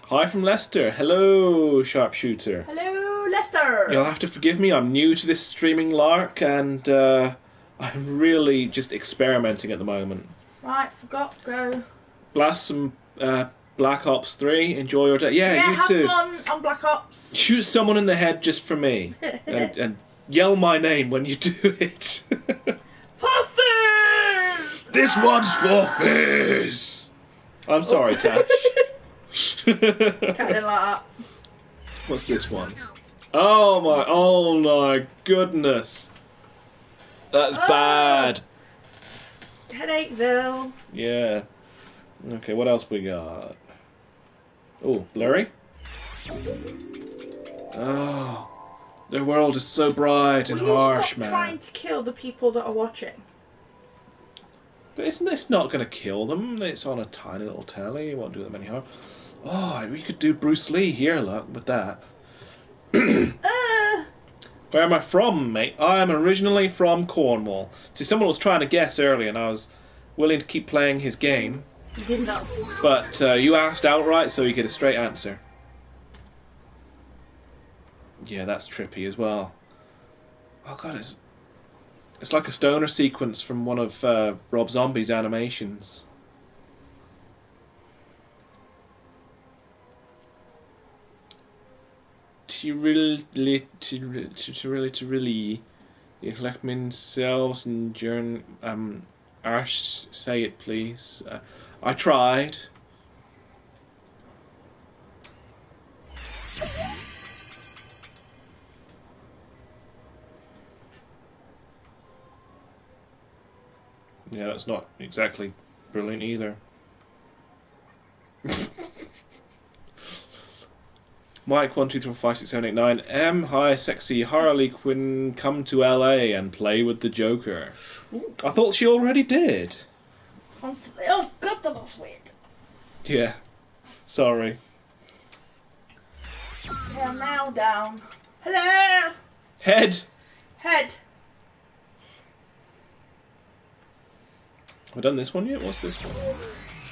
Hi from Leicester. Hello, sharpshooter. Hello, Lester. You'll have to forgive me, I'm new to this streaming lark, and I'm really just experimenting at the moment. Right, forgot, go. Blast some Black Ops 3, enjoy your day. Yeah, you have too. fun on Black Ops. Shoot someone in the head just for me. and yell my name when you do it. For Fizz! This one's for Fizz! I'm sorry, Tash. Kind of like that. What's this one? Oh my goodness. That's bad. Headacheville. Yeah. Okay, what else we got? Oh, blurry? Oh, the world is so bright and harsh, man. Trying to kill the people that are watching. But isn't this not going to kill them? It's on a tiny little telly. It won't do them any harm. Oh, we could do Bruce Lee here, look, with that. Where am I from, mate? I am originally from Cornwall. See, someone was trying to guess earlier, and I was willing to keep playing his game. You did not. But you asked outright, so you get a straight answer. Yeah, that's trippy as well. Oh god, it's like a stoner sequence from one of Rob Zombie's animations. To really, you collect themselves and journ Ash, say it please. I tried. Yeah, that's not exactly brilliant either. Mike 123456789 hi sexy Harley Quinn, come to LA and play with the Joker. Ooh. I thought she already did. Oh god, that was weird. Yeah, sorry. Yeah, now down. Hello. Head. Head. Have I done this one yet? What's this one?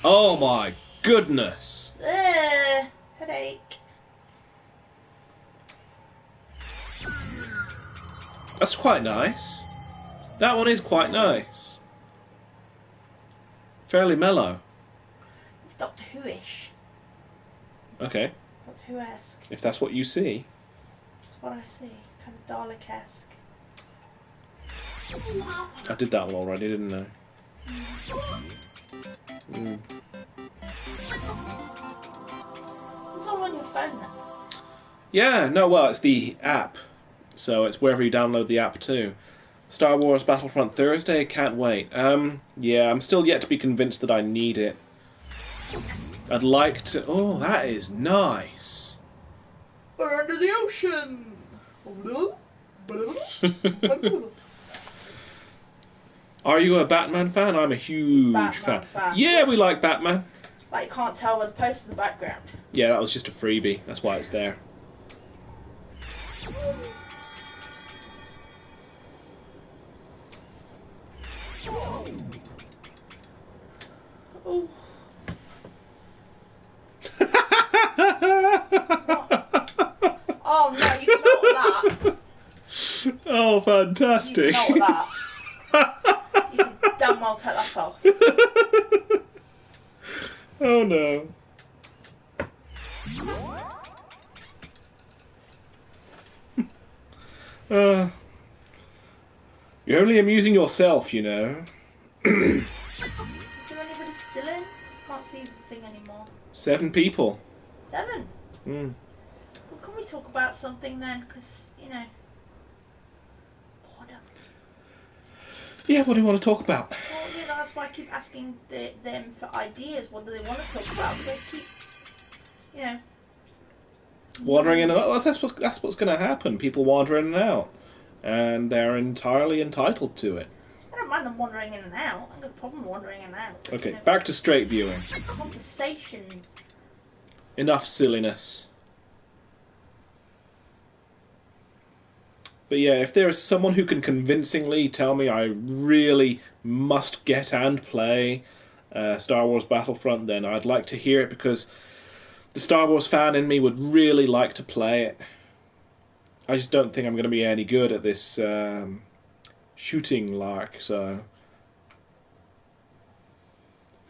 Oh my goodness. Headache. That's quite nice. That one is quite nice. Fairly mellow. It's Doctor Who-ish. Okay. Doctor Who-esque. If that's what you see. That's what I see. Kind of Dalek-esque. I did that one already, didn't I? Mm. It's all on your phone then. Yeah, no, well, it's the app. So it's wherever you download the app too. Star Wars Battlefront Thursday, can't wait. Yeah, I'm still yet to be convinced that I need it. I'd like to... Oh, that is nice. We're under the ocean! Are you a Batman fan? I'm a huge Batman fan. Yeah, we like Batman. Like you can't tell with the post in the background. Yeah, that was just a freebie. That's why it's there. Oh. Oh no, you can melt that. Oh, fantastic. You can melt that. You can damn well take that off. Oh no. You're only amusing yourself, you know. Is there anybody still in? Can't see the thing anymore. 7 people. 7? Mm. Well, can we talk about something then? Because, you know, boredom. Yeah, what do you want to talk about? Well, you know, that's why I keep asking them for ideas. What do they want to talk about? They keep, you know. Wandering in and out. Well, that's what's going to happen. People wander in and out. And they're entirely entitled to it. I don't mind them wandering in and out. I have no problem wandering in and out. But, Okay, you know, back to straight viewing. conversation. Enough silliness. But yeah, if there is someone who can convincingly tell me I really must get and play Star Wars Battlefront, then I'd like to hear it, because the Star Wars fan in me would really like to play it. I just don't think I'm going to be any good at this shooting lark, so...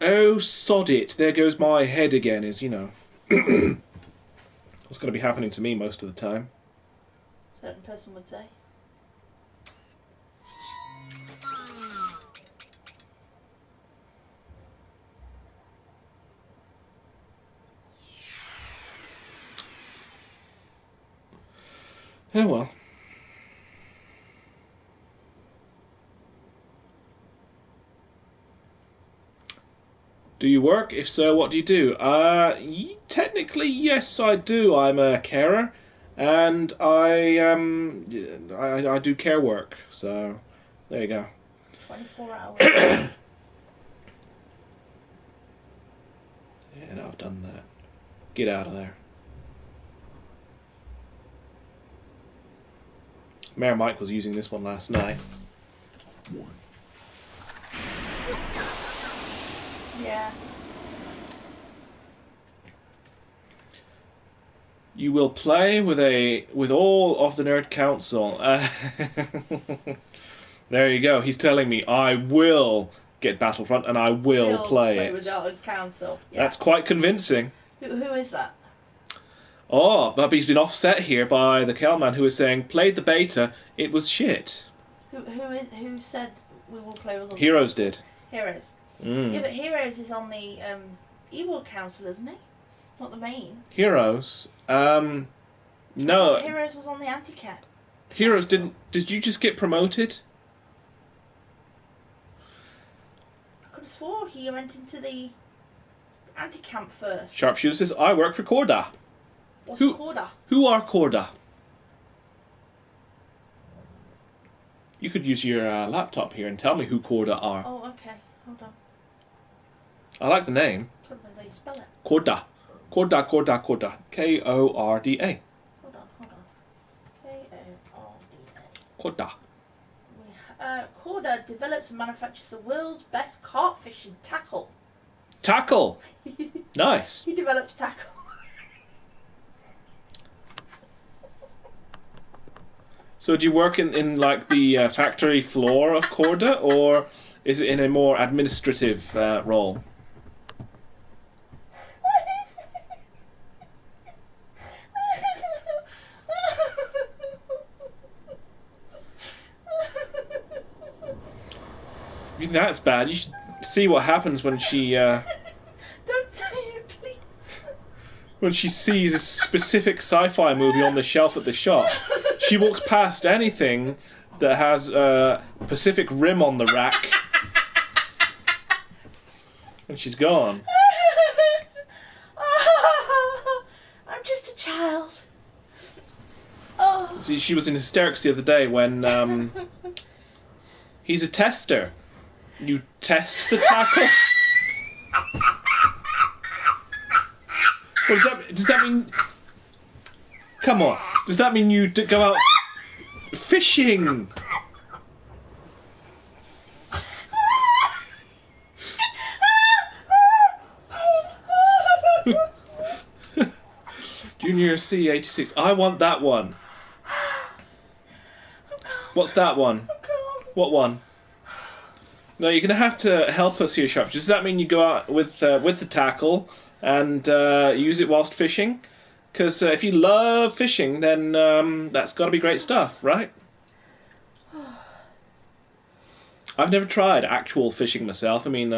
Oh, sod it. There goes my head again, is, you know... what's going to be happening to me most of the time. A certain person would say. Oh well. Do you work? If so, what do you do? Technically, yes, I do. I'm a carer, and I do care work. So, there you go. 24 hours. Yeah, no, I've done that. Get out of there. Mayor Mike was using this one last night. Yeah. You will play with all of the Nerd Council. There you go. He's telling me I will get Battlefront and I will play it. Without a council. Yeah. That's quite convincing. Who is that? Oh, but he's been offset here by the Kelman, who is saying, played the beta, it was shit. Who said we will play with? Heroes did. Heroes. Mm. Yeah, but Heroes is on the Evil Council, isn't he? Not the main. Heroes? No. Heroes was on the anti-cat. Heroes didn't... Did you just get promoted? I could have swore he went into the anti-camp first. Sharpshooter says, I work for Corda. What's Corda? Who are Corda? You could use your laptop here and tell me who Corda are. Oh, okay. Hold on. I like the name. How do you spell it? Corda. Corda, Corda, Corda. K-O-R-D-A. Hold on. K-O-R-D-A. Corda. Corda develops and manufactures the world's best carp fishing tackle. Tackle. Nice. He develops tackle. So do you work in like the factory floor of Corda, or is it in a more administrative role? You think that's bad? You should see what happens when she Don't say it, please. when she sees a specific sci-fi movie on the shelf at the shop. She walks past anything that has a Pacific Rim on the rack, and she's gone. I'm just a child. Oh. This she was in hysterics the other day when he's a tester. You test the tackle. What does that mean? Come on. Does that mean you go out fishing? Junior C86. I want that one. What's that one? What one? No, you're gonna have to help us here, Sharp. Does that mean you go out with the tackle and use it whilst fishing? Because if you love fishing, then that's got to be great stuff, right? I've never tried actual fishing myself. I mean,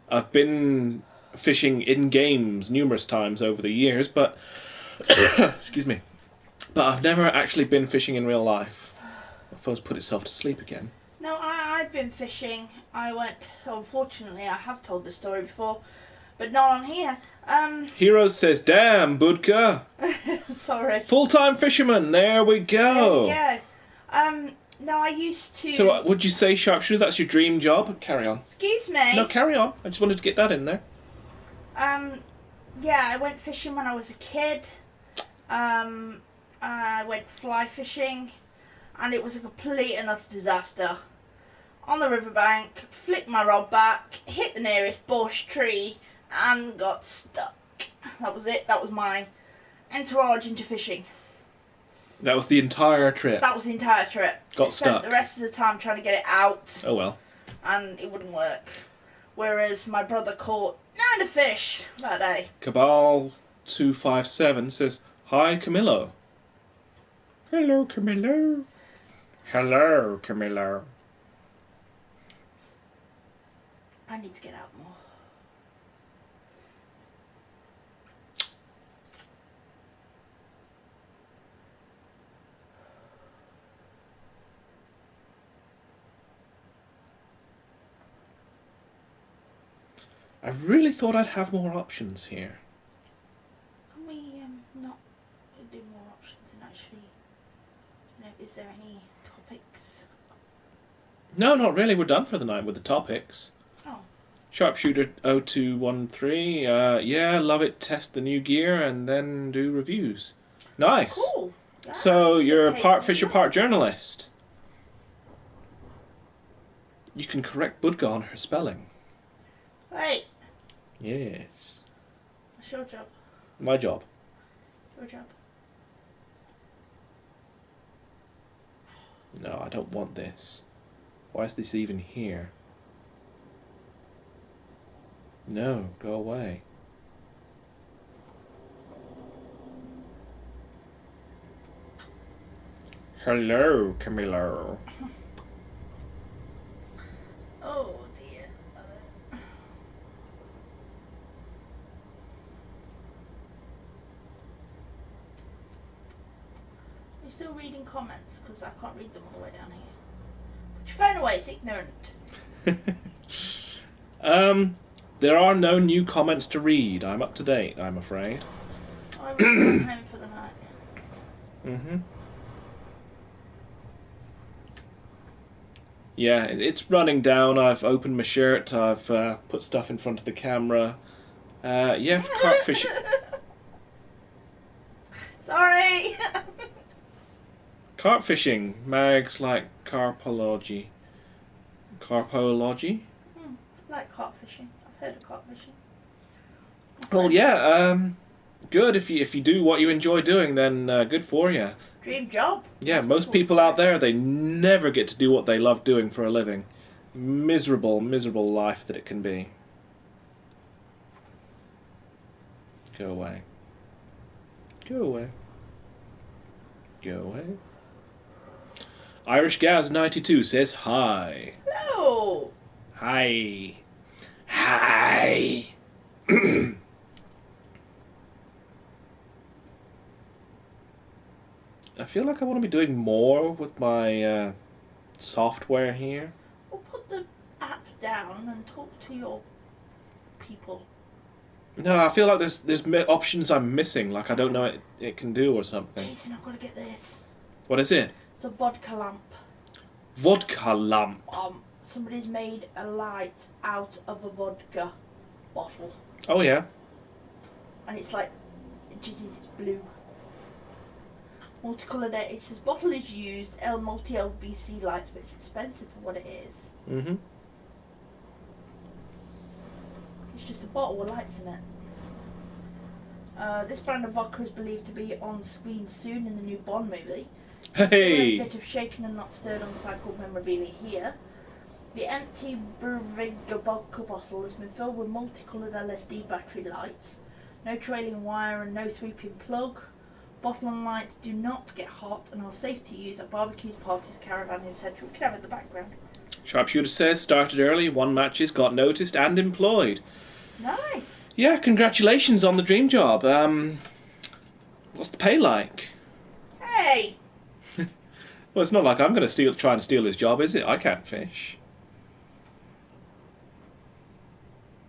I've been fishing in games numerous times over the years, but excuse me. But I've never actually been fishing in real life. My phone's put itself to sleep again. No, I've been fishing. I went. Unfortunately, I have told this story before, but not on here. Heroes says, "Damn, Budka." Sorry. Full-time fisherman. There we go. There we go. No, I used to. So, would you say, Sharpshooter, that's your dream job? Carry on. Excuse me. No, carry on. I just wanted to get that in there. Yeah, I went fishing when I was a kid. I went fly fishing, and it was a complete and utter disaster. On the riverbank, flicked my rod back, hit the nearest bush tree, and got stuck. That was it. That was my entourage into fishing. That was the entire trip. That was the entire trip. Got stuck. The rest of the time trying to get it out. Oh well. And it wouldn't work. Whereas my brother caught 9 fish that day. Cabal257 says, "Hi, Camillo." Hello, Camillo. Hello, Camillo. I need to get out more. I really thought I'd have more options here. Can we not do more options and actually, is there any topics? No, not really. We're done for the night with the topics. Oh. Sharpshooter0213, yeah, love it. Test the new gear and then do reviews. Nice. Cool. Yeah, So you're okay. part fisher, part journalist. You can correct Budga on her spelling. Right. Yes. What's your job? My job. Your job. No, I don't want this. Why is this even here? No, go away. Hello, Camilo. Oh dear. You're still reading comments because I can't read them all the way down here. Put your phone away, it's ignorant. There are no new comments to read. I'm up to date, I'm afraid. I'm going home for the night. Mm-hmm. Yeah, it's running down. I've opened my shirt. I've put stuff in front of the camera. Yeah, for carp fishing. Sorry. Carp fishing. Mags like carpology. Carpology? Like carp fishing. I've heard of carp fishing. Well, yeah, good. If you do what you enjoy doing, then good for you. Dream job. Yeah, most people out there, they never get to do what they love doing for a living. Miserable, miserable life that it can be. Go away. Go away. Go away. Irish Gaz 92 says hi. Hello. Hi. Hi. I feel like I want to be doing more with my software here. Well, put the app down and talk to your people. No, I feel like there's options I'm missing, like I don't know it can do or something. Jason, I've got to get this. What is it? It's a vodka lamp. Vodka lamp. Somebody's made a light out of a vodka bottle. Oh yeah. And it's like, it's blue. Multicoloured. It says bottle is used, multi-LBC lights, but it's expensive for what it is. Mm-hmm. It's just a bottle with lights in it. This brand of vodka is believed to be on screen soon in the new Bond movie. Hey! A bit of shaken and not stirred uncycled memorabilia here. The empty Brevega vodka bottle has been filled with multicoloured LSD battery lights. No trailing wire and no 3-pin plug. Bottle and lights do not get hot and are safe to use at barbecues, parties, caravans, etc. We can have it in the background. Sharpshooter says, started early, won matches, got noticed and employed. Nice. Yeah, congratulations on the dream job. What's the pay like? Hey! Well, it's not like I'm going to try and steal his job, is it? I can't fish.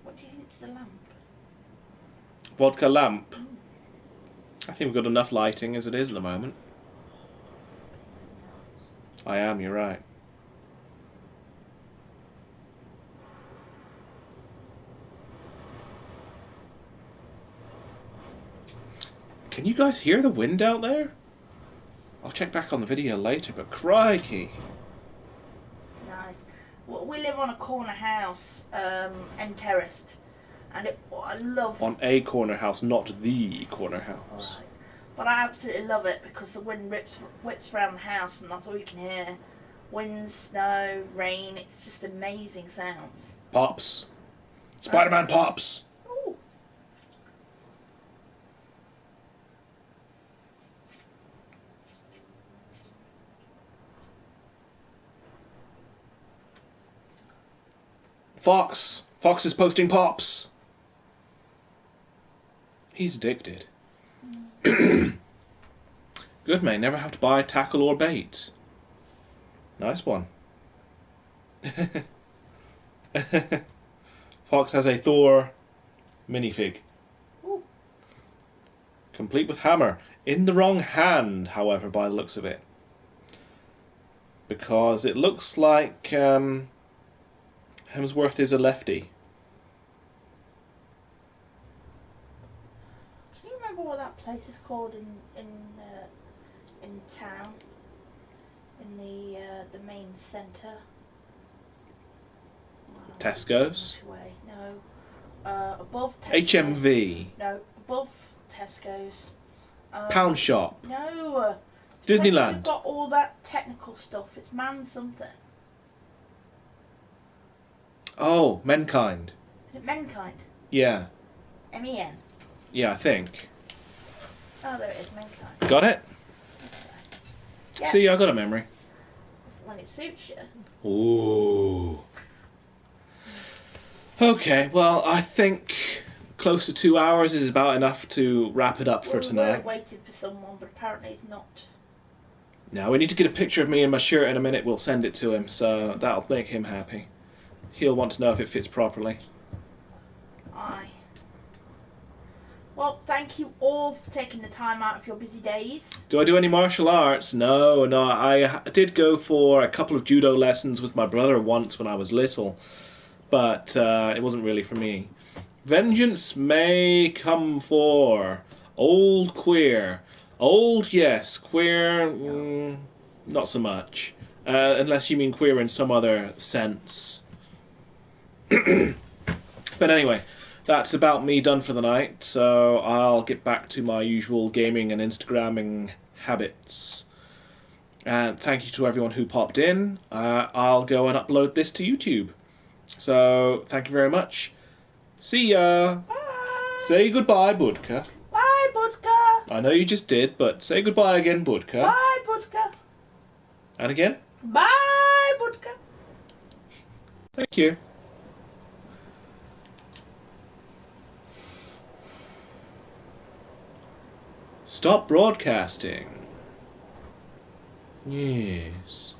What do you think's the lamp? Vodka lamp. I think we've got enough lighting as it is at the moment. I am, you're right. Can you guys hear the wind out there? I'll check back on the video later, but crikey. Nice. Well, we live on a corner house, end terraced, and I love. On a corner house, not the corner house. Right. But I absolutely love it because the wind whips around the house, and that's all you can hear. Wind, snow, rain. It's just amazing sounds. Pops. Spider-Man pops. Ooh. Fox. Fox is posting pops. He's addicted. Good, mate. Never have to buy tackle or bait. Nice one. Fox has a Thor minifig. Ooh. Complete with hammer. In the wrong hand, however, by the looks of it. Because it looks like Hemsworth is a lefty. Can you remember what that place is called in town? In the main centre. Tesco's? No. Above Tesco's. HMV. No, above Tesco's. Pound shop. No. Disneyland. They've got all that technical stuff. It's Man something. Oh, Menkind. Is it Menkind? Yeah. MEN. Yeah, I think. Oh, there it is, Menkind. Got it? Yeah. See, I got a memory. When it suits you. Ooh. Okay, well, I think close to 2 hours is about enough to wrap it up for tonight. We were waiting for someone, but apparently it's not. Now, we need to get a picture of me in my shirt in a minute. We'll send it to him, so that'll make him happy. He'll want to know if it fits properly. Aye. Well, thank you all for taking the time out of your busy days. Do I do any martial arts? No. I did go for a couple of judo lessons with my brother once when I was little, but it wasn't really for me. Vengeance may come for old queer. Old, yes. Queer, not so much. Unless you mean queer in some other sense. But anyway, that's about me done for the night, so I'll get back to my usual gaming and Instagramming habits. And thank you to everyone who popped in. I'll go and upload this to YouTube. So, thank you very much. See ya! Bye! Say goodbye, Budka. Bye, Budka! I know you just did, but say goodbye again, Budka. Bye, Budka! And again? Bye, Budka! Thank you. Stop broadcasting. Yes.